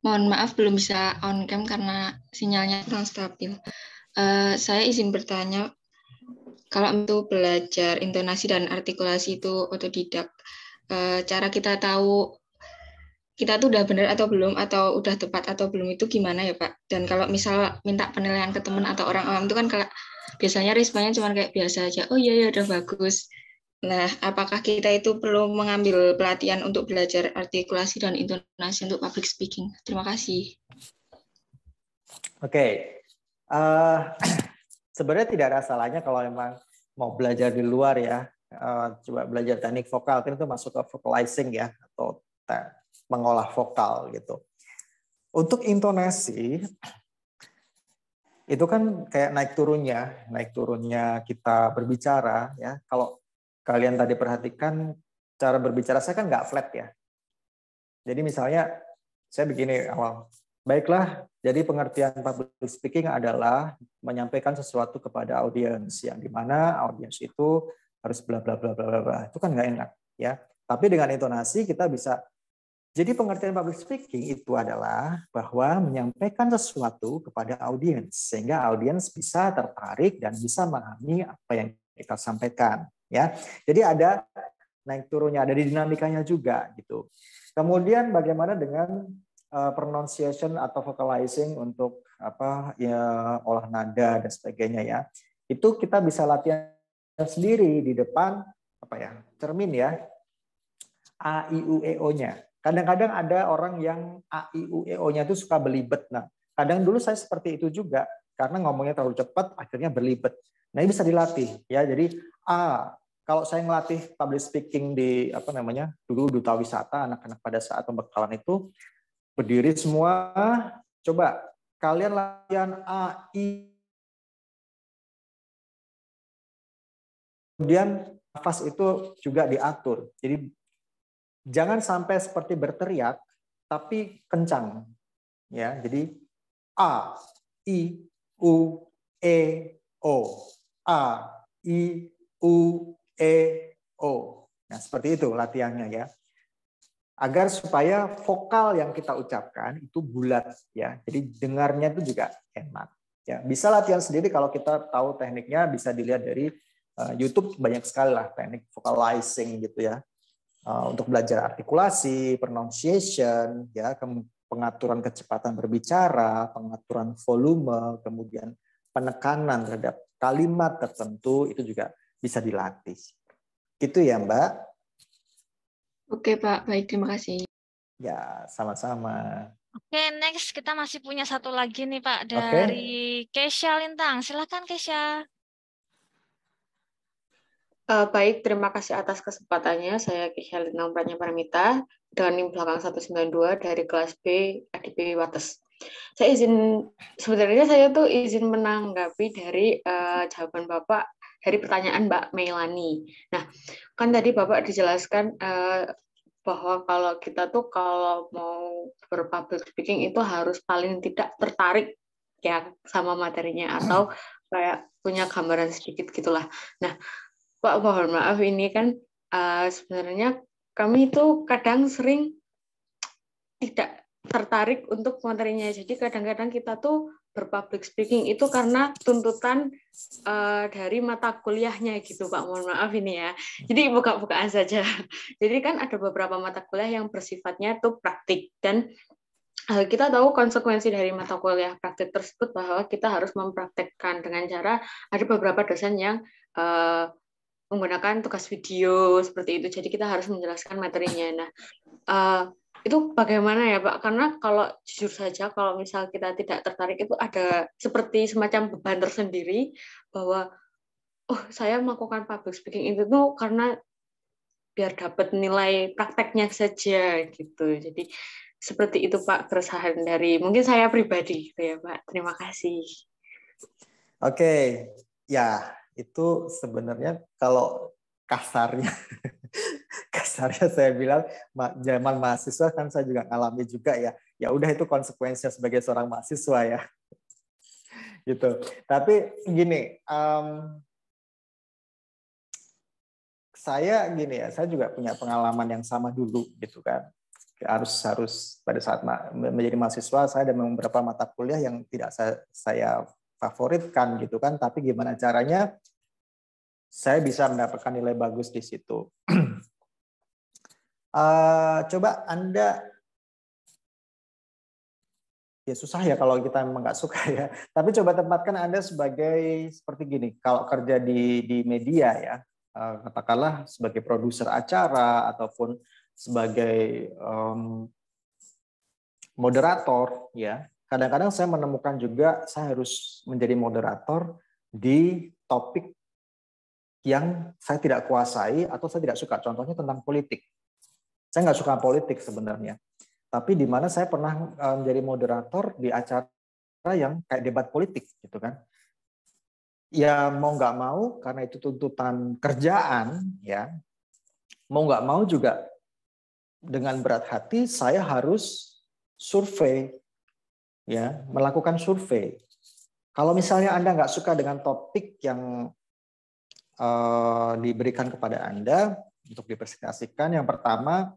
Speaker 8: Mohon maaf belum bisa on cam karena sinyalnya kurang stabil. Saya izin bertanya, kalau untuk belajar intonasi dan artikulasi itu otodidak, cara kita tahu kita tuh udah benar atau belum, atau udah tepat atau belum itu gimana ya Pak? Dan kalau misal minta penilaian ke teman atau orang awam itu kan kalau biasanya responnya cuma kayak biasa aja, oh iya udah bagus. Nah, apakah kita itu perlu mengambil pelatihan untuk belajar artikulasi dan intonasi untuk public speaking? Terima kasih.
Speaker 1: Oke. Sebenarnya tidak ada salahnya kalau memang mau belajar di luar ya. Coba belajar teknik vokal, kan itu masuk ke vocalizing ya, atau mengolah vokal gitu. Untuk intonasi, itu kan kayak naik turunnya kita berbicara ya. Kalau kalian tadi perhatikan cara berbicara saya kan nggak flat ya. Jadi misalnya saya begini awal, baiklah, jadi pengertian public speaking adalah menyampaikan sesuatu kepada audiens, yang dimana audiens itu harus bla bla bla bla bla. Itu kan nggak enak ya. Tapi dengan intonasi kita bisa. Jadi pengertian public speaking itu adalah bahwa menyampaikan sesuatu kepada audiens sehingga audiens bisa tertarik dan bisa memahami apa yang kita sampaikan ya. Jadi ada naik turunnya, ada dinamikanya juga gitu. Kemudian bagaimana dengan pronunciation atau vocalizing untuk apa ya, olah nada dan sebagainya ya. Itu kita bisa latihan sendiri di depan apa ya? Cermin ya. A I U E O-nya. Kadang-kadang ada orang yang A I U E O-nya itu suka belibet. Nah, kadang dulu saya seperti itu juga karena ngomongnya terlalu cepat akhirnya berlibet. Nah, ini bisa dilatih ya. Jadi kalau saya ngelatih public speaking di apa namanya? Dulu duta wisata, anak-anak pada saat pembekalan itu berdiri semua, coba kalian latihan A I. Kemudian nafas itu juga diatur. Jadi jangan sampai seperti berteriak, tapi kencang. Ya, jadi A, I, U, E, O. A, I, U, E, O. Nah, seperti itu latihannya ya. Agar supaya vokal yang kita ucapkan itu bulat ya. Jadi dengarnya itu juga enak. Ya, bisa latihan sendiri kalau kita tahu tekniknya, bisa dilihat dari YouTube, banyak sekali lah teknik vocalizing gitu ya. Untuk belajar artikulasi, pronunciation, ya, pengaturan kecepatan berbicara, pengaturan volume, kemudian penekanan terhadap kalimat tertentu itu juga bisa dilatih. Gitu ya, Mbak.
Speaker 8: Oke, Pak. Baik, terima kasih.
Speaker 1: Ya, sama-sama.
Speaker 3: Oke, next kita masih punya satu lagi nih, Pak, dari Kesha Lintang. Silakan, Kesha.
Speaker 9: Baik, terima kasih atas kesempatannya. Saya Kesha Lintang Pranyaparamita dengan NIM belakang 192 dari kelas B ADP Wates. Sebenarnya saya tuh izin menanggapi dari jawaban Bapak dari pertanyaan Mbak Melani. Nah, kan tadi Bapak dijelaskan bahwa kalau kita tuh kalau mau berpublic speaking itu harus paling tidak tertarik ya sama materinya atau kayak punya gambaran sedikit gitulah. Nah, Pak, mohon maaf ini kan sebenarnya kami itu kadang sering tidak tertarik untuk materinya. Jadi kadang-kadang kita tuh berpublic speaking itu karena tuntutan dari mata kuliahnya gitu, Pak. Mohon maaf ini ya. Jadi buka-bukaan saja. Jadi kan ada beberapa mata kuliah yang bersifatnya tuh praktik dan kita tahu konsekuensi dari mata kuliah praktik tersebut bahwa kita harus mempraktekkan dengan cara ada beberapa dosen yang menggunakan tugas video seperti itu. Jadi kita harus menjelaskan materinya. Nah, itu bagaimana ya Pak? Karena kalau jujur saja kalau misal kita tidak tertarik itu ada seperti semacam beban tersendiri bahwa saya melakukan public speaking itu tuh karena biar dapat nilai prakteknya saja gitu. Jadi seperti itu Pak keresahan dari mungkin saya pribadi gitu ya Pak. Terima kasih.
Speaker 1: Oke, ya itu sebenarnya kalau kasarnya saya bilang zaman mahasiswa kan saya juga ngalami juga ya. Ya udah itu konsekuensinya sebagai seorang mahasiswa ya. Gitu. Tapi gini, saya juga punya pengalaman yang sama dulu gitu kan. Harus pada saat menjadi mahasiswa saya ada beberapa mata kuliah yang tidak saya favoritkan gitu kan, tapi gimana caranya saya bisa mendapatkan nilai bagus di situ. Coba Anda, ya susah ya kalau kita memang nggak suka ya, tapi coba tempatkan Anda sebagai seperti gini, kalau kerja di media ya, katakanlah sebagai produser acara ataupun sebagai moderator ya. Kadang-kadang saya menemukan juga saya harus menjadi moderator di topik yang saya tidak kuasai atau saya tidak suka. Contohnya tentang politik. Saya nggak suka politik sebenarnya. Tapi di mana saya pernah menjadi moderator di acara yang kayak debat politik gitu kan. Ya mau nggak mau karena itu tuntutan kerjaan ya. Mau nggak mau juga dengan berat hati saya harus survei ya, melakukan survei. Kalau misalnya Anda nggak suka dengan topik yang diberikan kepada Anda untuk dipresentasikan, yang pertama,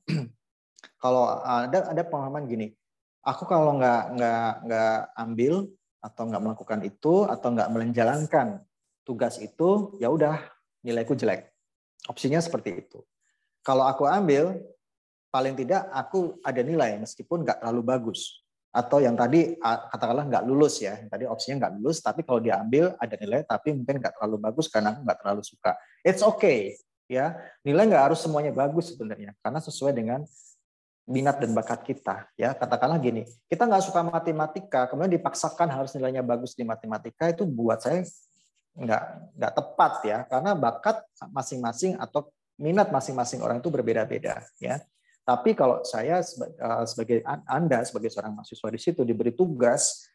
Speaker 1: kalau ada pemahaman gini, aku kalau nggak ambil atau nggak melakukan itu atau nggak menjalankan tugas itu, ya udah nilaiku jelek. Opsinya seperti itu. Kalau aku ambil, paling tidak aku ada nilai meskipun nggak terlalu bagus. Atau yang tadi katakanlah nggak lulus ya, tadi opsinya nggak lulus, tapi kalau diambil ada nilai, tapi mungkin nggak terlalu bagus karena aku nggak terlalu suka. It's okay, ya. Nilai nggak harus semuanya bagus sebenarnya, karena sesuai dengan minat dan bakat kita. Ya, katakanlah gini, kita nggak suka matematika, kemudian dipaksakan harus nilainya bagus di matematika, itu buat saya nggak tepat ya, karena bakat masing-masing atau minat masing-masing orang itu berbeda-beda, ya. Tapi kalau saya sebagai Anda sebagai seorang mahasiswa di situ diberi tugas,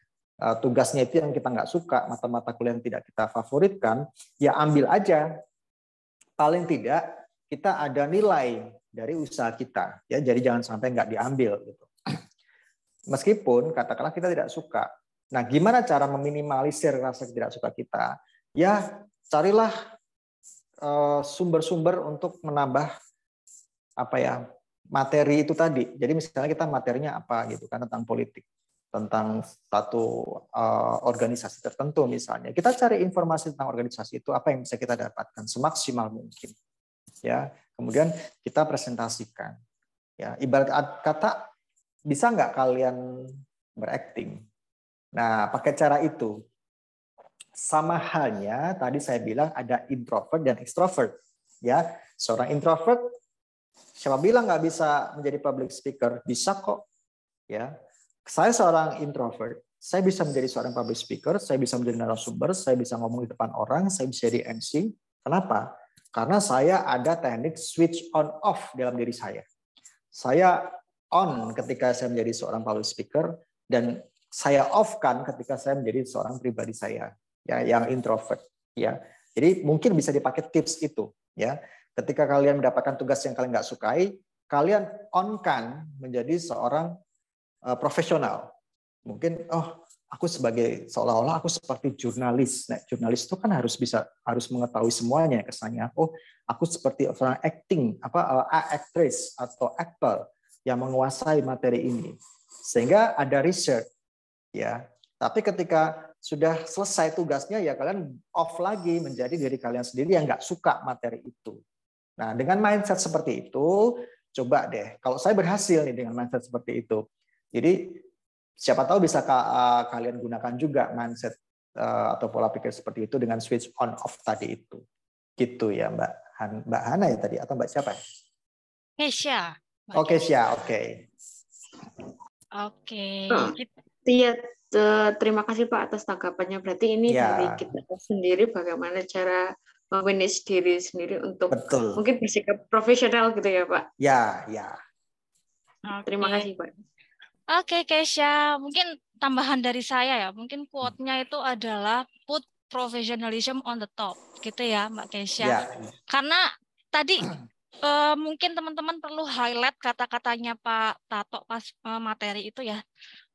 Speaker 1: tugasnya itu yang kita nggak suka, mata-mata kuliah yang tidak kita favoritkan, ya ambil aja. Paling tidak kita ada nilai dari usaha kita, ya. Jadi jangan sampai nggak diambil gitu. Meskipun katakanlah kita tidak suka. Nah, gimana cara meminimalisir rasa tidak suka kita? Ya carilah sumber-sumber untuk menambah materi itu tadi. Jadi misalnya kita materinya apa gitu kan, tentang politik, tentang satu organisasi tertentu misalnya. Kita cari informasi tentang organisasi itu, apa yang bisa kita dapatkan semaksimal mungkin. Ya, kemudian kita presentasikan. Ya, ibarat kata, bisa nggak kalian berakting? Nah, pakai cara itu. Sama halnya tadi saya bilang ada introvert dan extrovert. Ya, seorang introvert, siapa bilang nggak bisa menjadi public speaker? Bisa kok. Ya, saya seorang introvert, saya bisa menjadi seorang public speaker, saya bisa menjadi narasumber, saya bisa ngomong di depan orang, saya bisa jadi MC. Kenapa? Karena saya ada teknik switch on off dalam diri saya. Saya on ketika saya menjadi seorang public speaker dan saya off kan ketika saya menjadi seorang pribadi saya, ya, yang introvert. Ya, jadi mungkin bisa dipakai tips itu. Ya, ketika kalian mendapatkan tugas yang kalian nggak sukai, kalian on-kan menjadi seorang profesional. Mungkin, aku seolah-olah aku seperti jurnalis. Nah, jurnalis itu kan harus mengetahui semuanya kesannya. Aku seperti seorang actress atau aktor yang menguasai materi ini. Sehingga ada research, ya. Tapi ketika sudah selesai tugasnya, ya kalian off lagi menjadi diri kalian sendiri yang nggak suka materi itu. Nah, dengan mindset seperti itu, coba deh. Kalau saya berhasil nih dengan mindset seperti itu. Jadi siapa tahu bisa kalian gunakan juga mindset atau pola pikir seperti itu dengan switch on off tadi itu. Gitu ya Mbak Hana ya tadi, atau Mbak siapa?
Speaker 3: Kesha.
Speaker 1: Oke, Kesha, oke.
Speaker 3: Oke.
Speaker 9: Iya, terima kasih Pak atas tanggapannya. Berarti ini dari kita sendiri bagaimana cara memanage diri sendiri untuk mungkin bersikap profesional gitu ya Pak?
Speaker 1: Ya.
Speaker 9: Terima kasih Pak.
Speaker 3: Oke, Kesha. Mungkin tambahan dari saya ya. Mungkin quote-nya itu adalah put professionalism on the top, gitu ya, Mbak Kesha.
Speaker 1: Ya.
Speaker 3: Karena tadi mungkin teman-teman perlu highlight kata-katanya Pak Tato pas materi itu ya,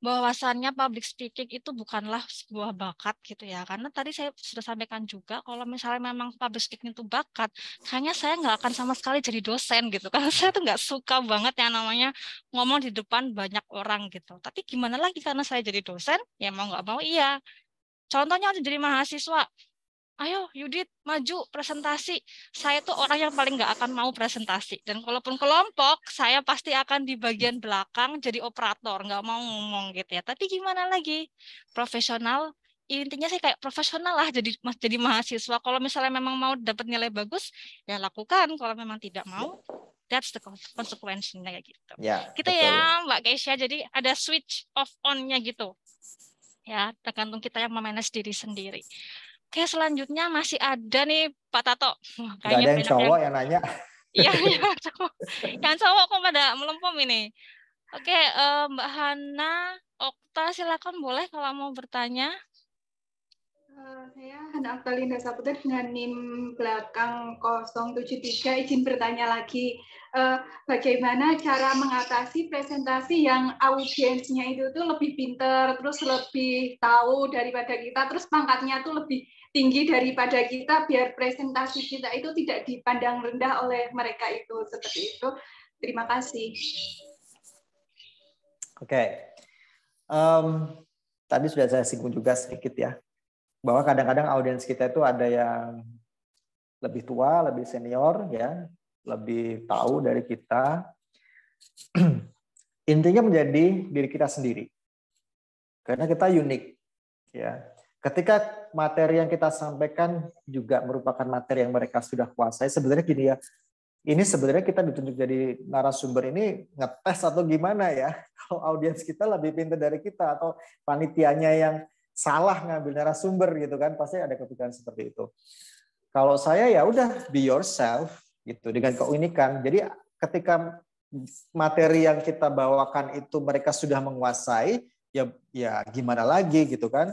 Speaker 3: bahwasannya public speaking itu bukanlah sebuah bakat gitu ya. Karena tadi saya sudah sampaikan juga kalau misalnya memang public speaking itu bakat, kayaknya saya nggak akan sama sekali jadi dosen gitu. Karena saya tuh nggak suka banget yang namanya ngomong di depan banyak orang gitu. Tapi gimana lagi karena saya jadi dosen, ya mau nggak mau iya. Contohnya jadi mahasiswa. Ayo Yudit, maju presentasi. Saya tuh orang yang paling nggak akan mau presentasi. Dan kalaupun kelompok, saya pasti akan di bagian belakang jadi operator, nggak mau ngomong gitu ya. Tapi gimana lagi? Profesional, intinya sih kayak profesional lah jadi mahasiswa. Kalau misalnya memang mau dapat nilai bagus, ya lakukan. Kalau memang tidak mau, that's the consequence-nya kayak gitu.
Speaker 1: Ya,
Speaker 3: gitu
Speaker 1: betul.
Speaker 3: Ya Mbak Kesha, jadi ada switch off on-nya gitu. Ya, tergantung kita yang memanage diri sendiri. Oke, selanjutnya masih ada nih Pak Tato.
Speaker 1: Gak ada yang cowok yang nanya.
Speaker 3: Iya, yang cowok kok pada melempem ini. Oke, Mbak Hana, Okta, silakan boleh kalau mau bertanya.
Speaker 4: Saya Hana Oktalinda Saputra dengan NIM belakang 073, izin bertanya lagi. Bagaimana cara mengatasi presentasi yang audiensnya itu tuh lebih pinter, terus lebih tahu daripada kita, terus pangkatnya tuh lebih tinggi daripada kita, biar presentasi kita itu tidak dipandang rendah oleh mereka itu, seperti itu. Terima kasih.
Speaker 1: Oke. Tadi sudah saya singgung juga sedikit ya, bahwa kadang-kadang audiens kita itu ada yang lebih tua, lebih senior, ya, lebih tahu dari kita. Intinya menjadi diri kita sendiri, karena kita unik, ya. Ketika materi yang kita sampaikan juga merupakan materi yang mereka sudah kuasai, sebenarnya gini ya, ini sebenarnya kita ditunjuk jadi narasumber ini ngetes atau gimana ya? Kalau audiens kita lebih pintar dari kita atau panitianya yang salah ngambil narasumber gitu kan, pasti ada kepikiran seperti itu. Kalau saya ya udah be yourself gitu dengan keunikan. Jadi ketika materi yang kita bawakan itu mereka sudah menguasai, ya gimana lagi gitu kan?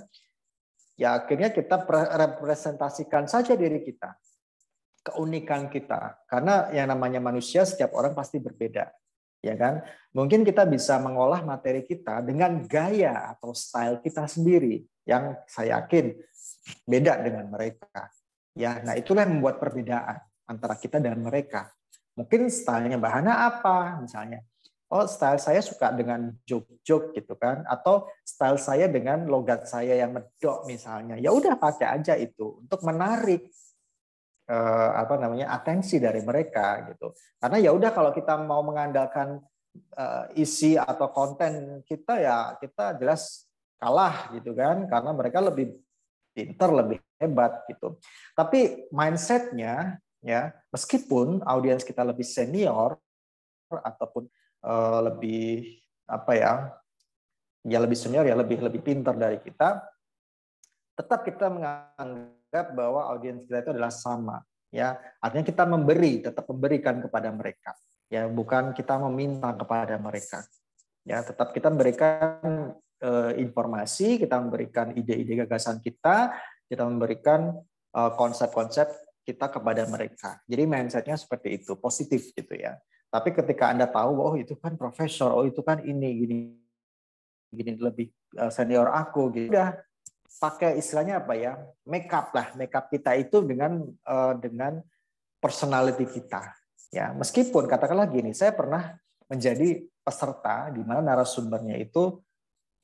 Speaker 1: Ya akhirnya kita representasikan saja diri kita, keunikan kita. Karena yang namanya manusia setiap orang pasti berbeda. Ya kan? Mungkin kita bisa mengolah materi kita dengan gaya atau style kita sendiri yang saya yakin beda dengan mereka. Ya, nah itulah yang membuat perbedaan antara kita dan mereka. Mungkin stylenya Mbak Hana apa misalnya? Oh, style saya suka dengan joke-joke gitu kan, atau style saya dengan logat saya yang medok misalnya. Ya udah pakai aja itu untuk menarik atensi dari mereka gitu. Karena ya udah kalau kita mau mengandalkan isi atau konten kita, ya kita jelas kalah gitu kan, karena mereka lebih pintar, lebih hebat gitu. Tapi mindsetnya ya, meskipun audiens kita lebih senior ataupun lebih lebih senior, ya lebih pintar dari kita, tetap kita menganggap bahwa audiens kita itu adalah sama, ya. Artinya kita tetap memberikan kepada mereka, ya, bukan kita meminta kepada mereka. Ya, tetap kita memberikan informasi, kita memberikan ide-ide gagasan kita memberikan konsep-konsep kita kepada mereka. Jadi mindsetnya seperti itu, positif gitu ya. Tapi ketika Anda tahu, oh itu kan profesor, oh itu kan ini gini lebih senior aku, gitu. Udah pakai istilahnya apa ya? Make up lah, make up kita itu dengan personality kita. Ya, meskipun katakanlah gini, saya pernah menjadi peserta di mana narasumbernya itu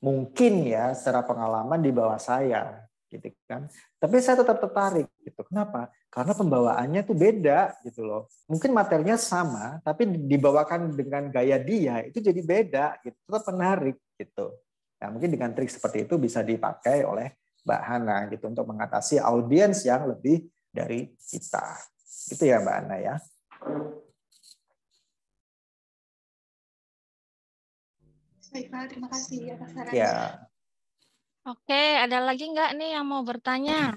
Speaker 1: mungkin ya secara pengalaman di bawah saya, gitu kan. Tapi saya tetap tertarik, gitu. Kenapa? Karena pembawaannya tuh beda, gitu loh. Mungkin materinya sama, tapi dibawakan dengan gaya dia itu jadi beda, gitu. Tetap menarik, gitu. Nah, mungkin dengan trik seperti itu bisa dipakai oleh Mbak Hana gitu untuk mengatasi audiens yang lebih dari kita. Gitu ya Mbak Hana ya.
Speaker 4: Baiklah, terima kasih atas sarannya.
Speaker 1: Ya.
Speaker 3: Oke, ada lagi nggak nih yang mau bertanya?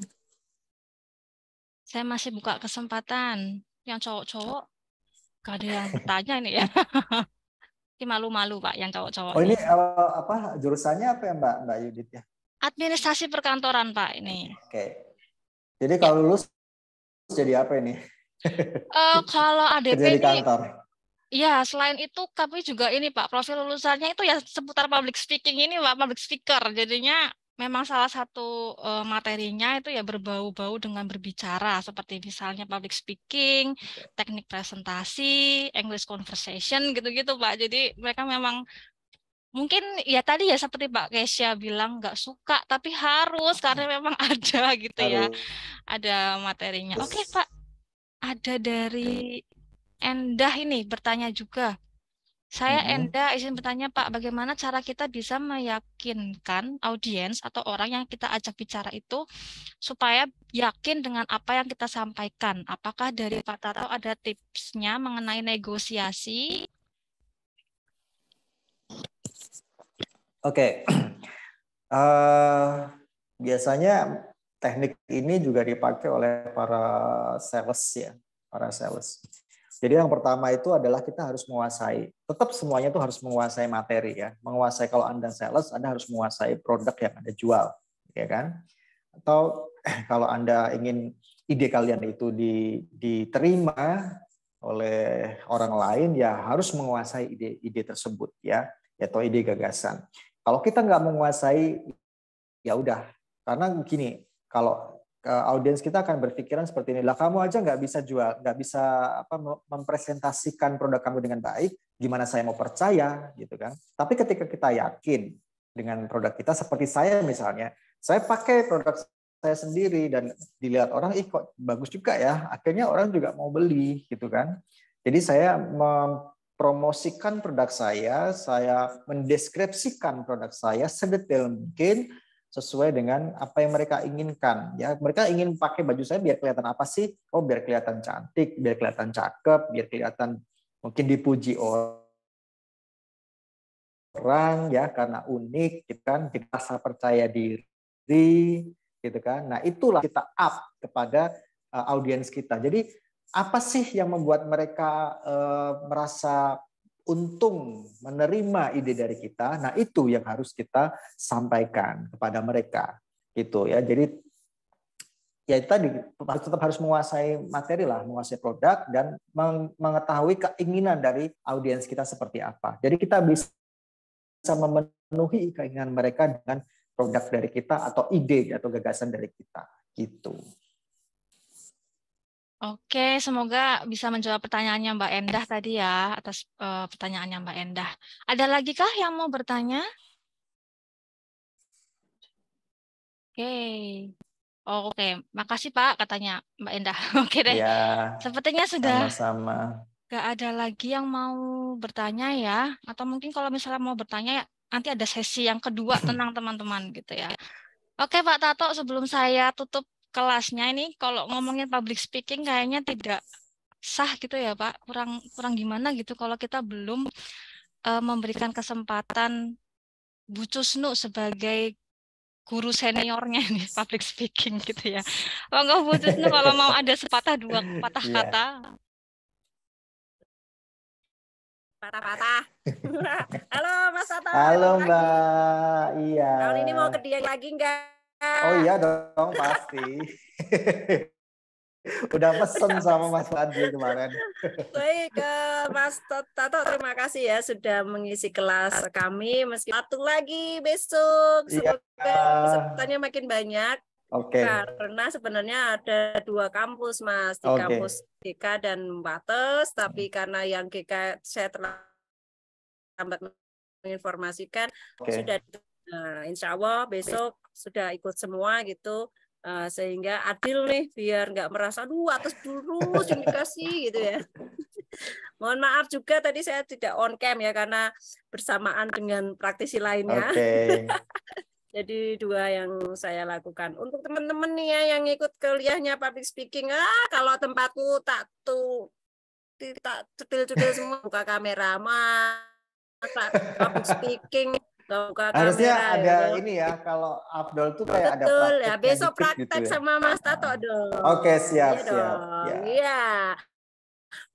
Speaker 3: Saya masih buka kesempatan. Yang cowok-cowok, gak ada yang bertanya ini ya. Ini malu-malu Pak, yang cowok-cowok
Speaker 1: Oh ini
Speaker 3: nih.
Speaker 1: apa jurusannya apa ya Mbak Yudit ya?
Speaker 3: Administrasi perkantoran Pak ini.
Speaker 1: Oke. Jadi
Speaker 3: Ya.
Speaker 1: kalau lulus jadi apa ini?
Speaker 3: Kalau ADP
Speaker 1: Kerja di
Speaker 3: ini,
Speaker 1: kantor.
Speaker 3: ya selain itu kami juga ini Pak, profil lulusannya itu ya seputar public speaking ini Pak, public speaker. Jadinya memang salah satu materinya itu ya berbau-bau dengan berbicara, seperti misalnya public speaking, teknik presentasi, English conversation gitu-gitu Pak. Jadi mereka memang mungkin ya tadi ya seperti Pak Kesya bilang nggak suka, tapi harus karena memang ada gitu ya, ada materinya. Oke Pak, ada dari Endah ini bertanya juga. Saya Endah izin bertanya Pak, bagaimana cara kita bisa meyakinkan audiens atau orang yang kita ajak bicara itu supaya yakin dengan apa yang kita sampaikan? Apakah dari Pak Tato ada tipsnya mengenai negosiasi?
Speaker 1: Oke. Biasanya teknik ini juga dipakai oleh para sales ya, para sales. Jadi yang pertama itu adalah kita harus menguasai, tetap semuanya itu harus menguasai materi ya. Menguasai, kalau Anda sales, Anda harus menguasai produk yang Anda jual, ya kan? Atau kalau Anda ingin ide kalian itu diterima oleh orang lain, ya harus menguasai ide tersebut ya, atau ide gagasan. Kalau kita nggak menguasai, ya udah, karena gini, kalau audiens kita akan berpikiran seperti ini, lah kamu aja nggak bisa jual, nggak bisa mempresentasikan produk kamu dengan baik, gimana saya mau percaya gitu kan? Tapi ketika kita yakin dengan produk kita, seperti saya misalnya, saya pakai produk saya sendiri dan dilihat orang, ih kok bagus juga ya, akhirnya orang juga mau beli gitu kan? Jadi saya mempromosikan produk saya mendeskripsikan produk saya sedetail mungkin, sesuai dengan apa yang mereka inginkan. Ya, mereka ingin pakai baju saya biar kelihatan apa sih? Oh, biar kelihatan cantik, biar kelihatan cakep, biar kelihatan mungkin dipuji orang ya karena unik, gitu kan? Kita rasa percaya diri, gitu kan? Nah, itulah kita up kepada audiens kita. Jadi apa sih yang membuat mereka merasa untung menerima ide dari kita? Nah, itu yang harus kita sampaikan kepada mereka, gitu ya. Jadi ya tadi tetap harus menguasai materi lah, menguasai produk dan mengetahui keinginan dari audiens kita seperti apa. Jadi kita bisa memenuhi keinginan mereka dengan produk dari kita atau ide atau gagasan dari kita, gitu.
Speaker 3: Oke, semoga bisa menjawab pertanyaannya Mbak Endah tadi ya, atas pertanyaannya Mbak Endah. Ada lagi kah yang mau bertanya? Oke, makasih Pak katanya Mbak Endah. Oke deh,
Speaker 1: Ya,
Speaker 3: sepertinya sudah
Speaker 1: sama-sama.
Speaker 3: Gak ada lagi yang mau bertanya ya, atau mungkin kalau misalnya mau bertanya ya nanti ada sesi yang kedua tentang teman-teman gitu ya. Oke Pak Tato, sebelum saya tutup kelasnya ini, kalau ngomongin public speaking kayaknya tidak sah gitu ya Pak, kurang gimana gitu kalau kita belum memberikan kesempatan Bu Cusnu sebagai guru seniornya nih public speaking gitu ya. Monggo Bu Cusnu kalau mau ada sepatah dua patah kata.
Speaker 2: Patah-patah. Halo Mas Tato.
Speaker 1: Halo Mbak, iya.
Speaker 2: Tahun ini mau ke Dieng lagi enggak?
Speaker 1: Oh iya dong, pasti. Udah pesen sama Mas Fadli kemarin.
Speaker 2: Baik, Mas Tato, terima kasih ya sudah mengisi kelas kami. Meski satu lagi besok, semoga pesertanya makin banyak.
Speaker 1: Oke.
Speaker 2: Karena sebenarnya ada 2 kampus, Mas, di kampus GK dan Wates, tapi karena yang GK saya terlambat menginformasikan, sudah, insya Allah besok sudah ikut semua gitu. Sehingga adil nih, biar nggak merasa atas dulu dikasih gitu ya. Mohon maaf juga tadi saya tidak on cam ya karena bersamaan dengan praktisi lainnya.
Speaker 1: Oke.
Speaker 2: Jadi 2 yang saya lakukan. Untuk teman-teman nih ya yang ikut kuliahnya public speaking, kalau tempatku tak cetil-cetil semua buka kamera, masa public speaking buka
Speaker 1: Harusnya
Speaker 2: kamera
Speaker 1: ada
Speaker 2: ya.
Speaker 1: ini ya, kalau Afdol tuh kayak ada
Speaker 2: Betul ya,
Speaker 1: prakteknya
Speaker 2: besok
Speaker 1: dikit
Speaker 2: praktek
Speaker 1: gitu ya.
Speaker 2: sama Mas Tato dong.
Speaker 1: Oke, siap,
Speaker 2: Iya
Speaker 1: siap.
Speaker 2: dong.
Speaker 1: Ya.
Speaker 2: Iya.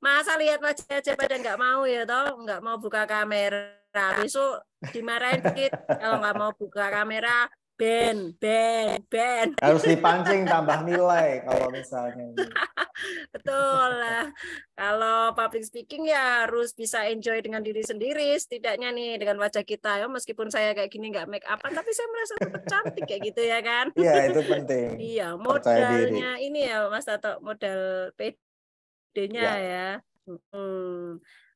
Speaker 2: Masa lihat wajah aja pada nggak mau ya toh, nggak mau buka kamera. Besok dimarahin dikit kalau nggak mau buka kamera, ban.
Speaker 1: Harus dipancing tambah nilai kalau misalnya.
Speaker 2: Betul lah. Kalau public speaking ya harus bisa enjoy dengan diri sendiri, setidaknya nih dengan wajah kita ya. Meskipun saya kayak gini nggak make upan, tapi saya merasa tetap cantik kayak gitu ya kan.
Speaker 1: Iya, itu penting.
Speaker 2: Iya,
Speaker 1: Percaya diri.
Speaker 2: modalnya ini ya Mas Tato, modal PD-nya ya.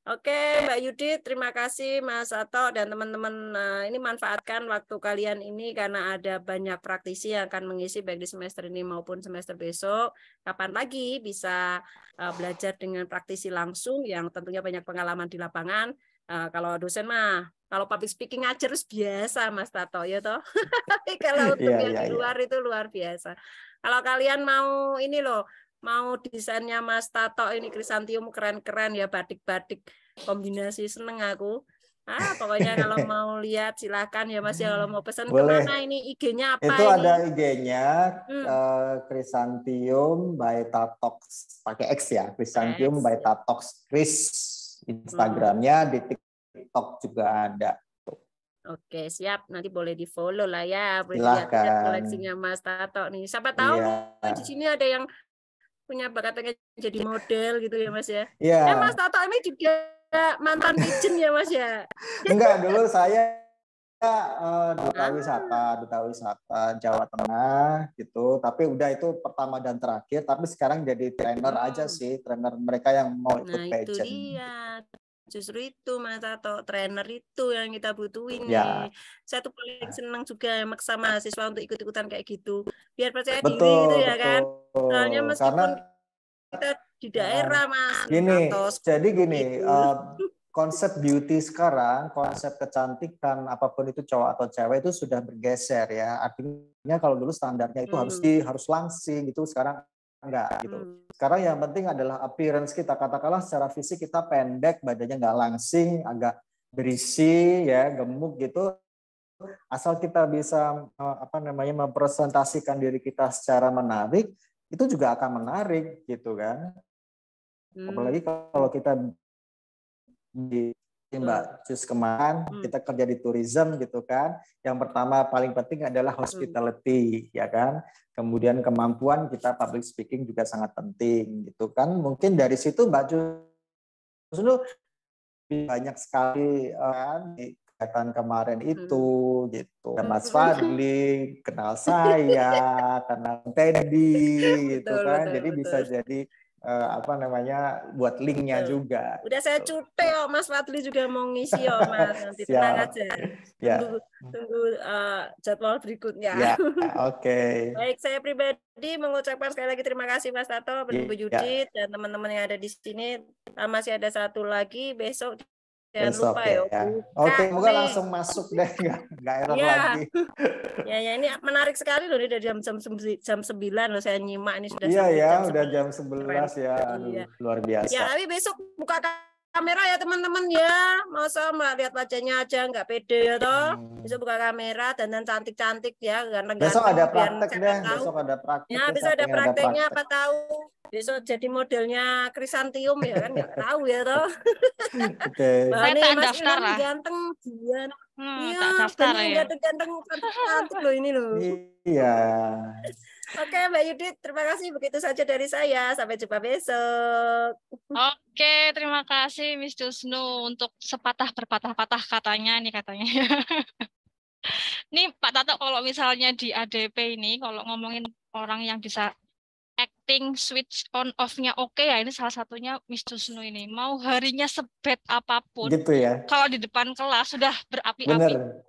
Speaker 2: Oke, Mbak Yudi, terima kasih Mas Tato dan teman-teman. Ini manfaatkan waktu kalian ini karena ada banyak praktisi yang akan mengisi baik di semester ini maupun semester besok. Kapan lagi bisa belajar dengan praktisi langsung yang tentunya banyak pengalaman di lapangan. Kalau dosen mah, kalau public speaking aja harus biasa Mas Tato ya toh. Tapi kalau untuk yang di luar itu luar biasa. Kalau kalian mau ini loh, mau desainnya Mas Tato ini krisantium keren-keren ya, batik-batik kombinasi, seneng aku. Pokoknya kalau mau lihat silahkan ya Mas ya, kalau mau pesan kemana ini IG-nya apa
Speaker 1: itu
Speaker 2: ini?
Speaker 1: Ada IG-nya Krisantium by Tatox pakai X ya, Krisantium by Tatox Kris. Instagramnya di TikTok juga ada.
Speaker 2: Oke, siap. Nanti boleh di-follow lah ya. Boleh lihat koleksinya Mas Tato nih. Siapa tahu di sini ada yang punya bakat pengen jadi model gitu ya Mas ya.
Speaker 1: Iya.
Speaker 2: Mas Tato ini juga mantan pigeon ya Mas ya?
Speaker 1: Enggak, dulu saya duta wisata Jawa Tengah gitu. Tapi udah itu pertama dan terakhir. Tapi sekarang jadi trainer aja sih, trainer mereka yang mau ikut pageant.
Speaker 2: Itu dia. Justru itu Mas Tato, trainer itu yang kita butuhin nih. Saya tuh paling senang juga maksa mahasiswa untuk ikut-ikutan kayak gitu. Biar percaya diri gitu ya kan. Soalnya meskipun kita di daerah Mas.
Speaker 1: Jadi gini, konsep beauty sekarang, konsep kecantikan apapun itu cowok atau cewek itu sudah bergeser ya. Artinya kalau dulu standarnya itu harus langsing gitu, sekarang enggak gitu. Sekarang yang penting adalah appearance kita. Katakanlah secara fisik kita pendek, badannya nggak langsing, agak berisi ya, gemuk gitu. Asal kita bisa mempresentasikan diri kita secara menarik, itu juga akan menarik gitu kan. Apalagi kalau kita di Mbak Cus kemarin kita kerja di tourism gitu kan, yang pertama paling penting adalah hospitality ya kan, kemudian kemampuan kita public speaking juga sangat penting gitu kan. Mungkin dari situ Mbak Cus banyak sekali kan di kegiatan kemarin itu gitu. Mas Fadli kenal saya, kenal Teddy gitu kan, jadi bisa jadi buat linknya juga.
Speaker 2: Udah saya cute Mas Fadli juga mau ngisi Mas, nanti tenang aja. Tunggu jadwal berikutnya.
Speaker 1: Ya, oke.
Speaker 2: Baik, saya pribadi mengucapkan sekali lagi terima kasih Mas Tato, Bu Yudit dan teman-teman yang ada di sini. Masih ada satu lagi besok. Jangan lupa ya.
Speaker 1: Oke, semoga langsung masuk deh, nggak error lagi.
Speaker 2: Ya, ini menarik sekali loh, ini dari jam 9 loh saya nyimak ini sudah.
Speaker 1: Iya ya, udah jam 11 ya, luar biasa.
Speaker 2: Ya, tapi besok buka kamera ya teman-teman ya, masa lihat wajahnya aja nggak pede ya toh. Besok buka kamera dan cantik-cantik ya, ganteng-ganteng.
Speaker 1: Besok ada praktek deh, besok ada praktek.
Speaker 2: Ya, besok ada prakteknya, apa tahu. Besok jadi modelnya krisantium ya kan, nggak tahu ya toh.
Speaker 1: Oke.
Speaker 3: Saya tak daftar lah.
Speaker 2: Ganteng dia. Iya,
Speaker 3: daftar ya.
Speaker 2: Ganteng cantik loh ini loh.
Speaker 1: Iya.
Speaker 2: Oke, Mbak Yudit, terima kasih. Begitu saja dari saya. Sampai jumpa besok.
Speaker 3: Oke, terima kasih Miss Jusnu untuk sepatah berpatah-patah katanya. Nih Pak Tato, kalau misalnya di ADP ini, kalau ngomongin orang yang bisa setting switch on off-nya oke ya, ini salah satunya Miss Jusnu ini. Mau harinya sebet apapun,
Speaker 1: Gitu ya.
Speaker 3: kalau di depan kelas sudah berapi-api.
Speaker 1: Bener.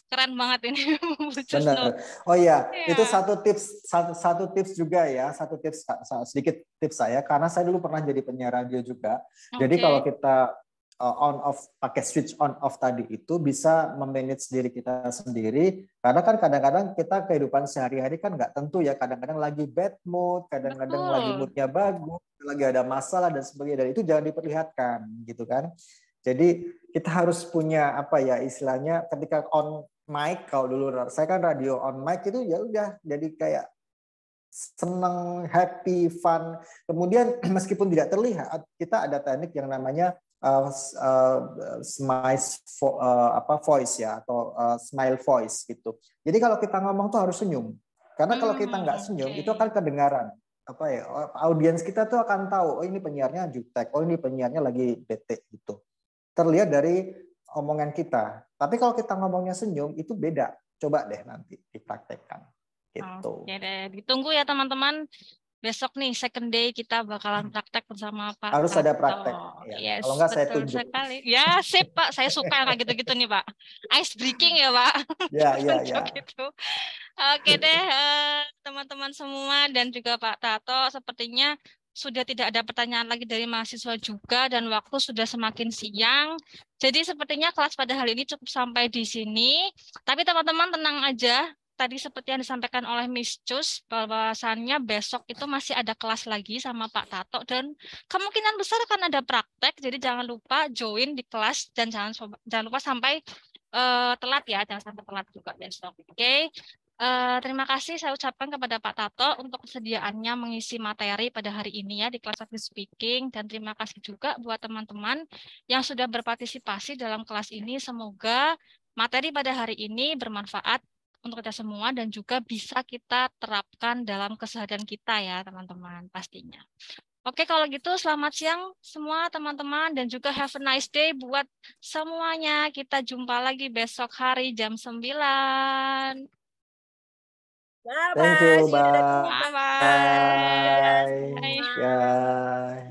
Speaker 3: Keren banget ini Bu Jusnu.
Speaker 1: Benar. Oh iya,
Speaker 3: Ya.
Speaker 1: itu satu tips juga ya, satu tips sedikit tips saya karena saya dulu pernah jadi penyiar radio juga. Jadi kalau kita on off pakai switch on off tadi itu bisa memanage diri kita sendiri karena kan kadang-kadang kita kehidupan sehari-hari kan nggak tentu ya, kadang-kadang lagi bad mood, kadang-kadang lagi moodnya bagus, lagi ada masalah dan sebagainya, dan itu jangan diperlihatkan gitu kan. Jadi kita harus punya apa ya istilahnya, ketika on mic, kalau dulu saya kan radio on mic itu ya udah jadi kayak seneng, happy, fun. Kemudian meskipun tidak terlihat, kita ada teknik yang namanya voice ya, atau smile voice gitu. Jadi kalau kita ngomong tuh harus senyum. Karena kalau kita nggak senyum itu akan kedengaran. Apa ya? Audiens kita tuh akan tahu, oh ini penyiarnya jutek, oh ini penyiarnya lagi bete gitu. Terlihat dari omongan kita. Tapi kalau kita ngomongnya senyum itu beda. Coba deh nanti dipraktekkan. Gitu.
Speaker 3: Oke deh, ditunggu ya teman-teman. Besok nih second day kita bakalan praktek bersama Pak.
Speaker 1: Harus ada praktek. Ya.
Speaker 3: Yes,
Speaker 1: kalau nggak saya
Speaker 3: betul
Speaker 1: tunjuk.
Speaker 3: sekali. Ya sip Pak, saya suka kayak gitu-gitu nih Pak. Ice breaking ya Pak.
Speaker 1: Ya.
Speaker 3: Gitu. Oke deh teman-teman semua dan juga Pak Tato, sepertinya sudah tidak ada pertanyaan lagi dari mahasiswa juga dan waktu sudah semakin siang. Jadi sepertinya kelas pada hari ini cukup sampai di sini. Tapi teman-teman tenang aja. Tadi seperti yang disampaikan oleh Miss Cus, bahwasannya besok itu masih ada kelas lagi sama Pak Tato dan kemungkinan besar akan ada praktek. Jadi jangan lupa join di kelas dan jangan lupa sampai telat ya, jangan sampai telat juga besok. Oke. Terima kasih saya ucapkan kepada Pak Tato untuk kesediaannya mengisi materi pada hari ini ya di kelas public speaking, dan terima kasih juga buat teman-teman yang sudah berpartisipasi dalam kelas ini. Semoga materi pada hari ini bermanfaat untuk kita semua dan juga bisa kita terapkan dalam keseharian kita ya teman-teman pastinya. Oke, kalau gitu selamat siang semua teman-teman dan juga have a nice day buat semuanya. Kita jumpa lagi besok hari jam 9.
Speaker 1: Thank you,
Speaker 3: Bye-bye.
Speaker 1: bye. Bye.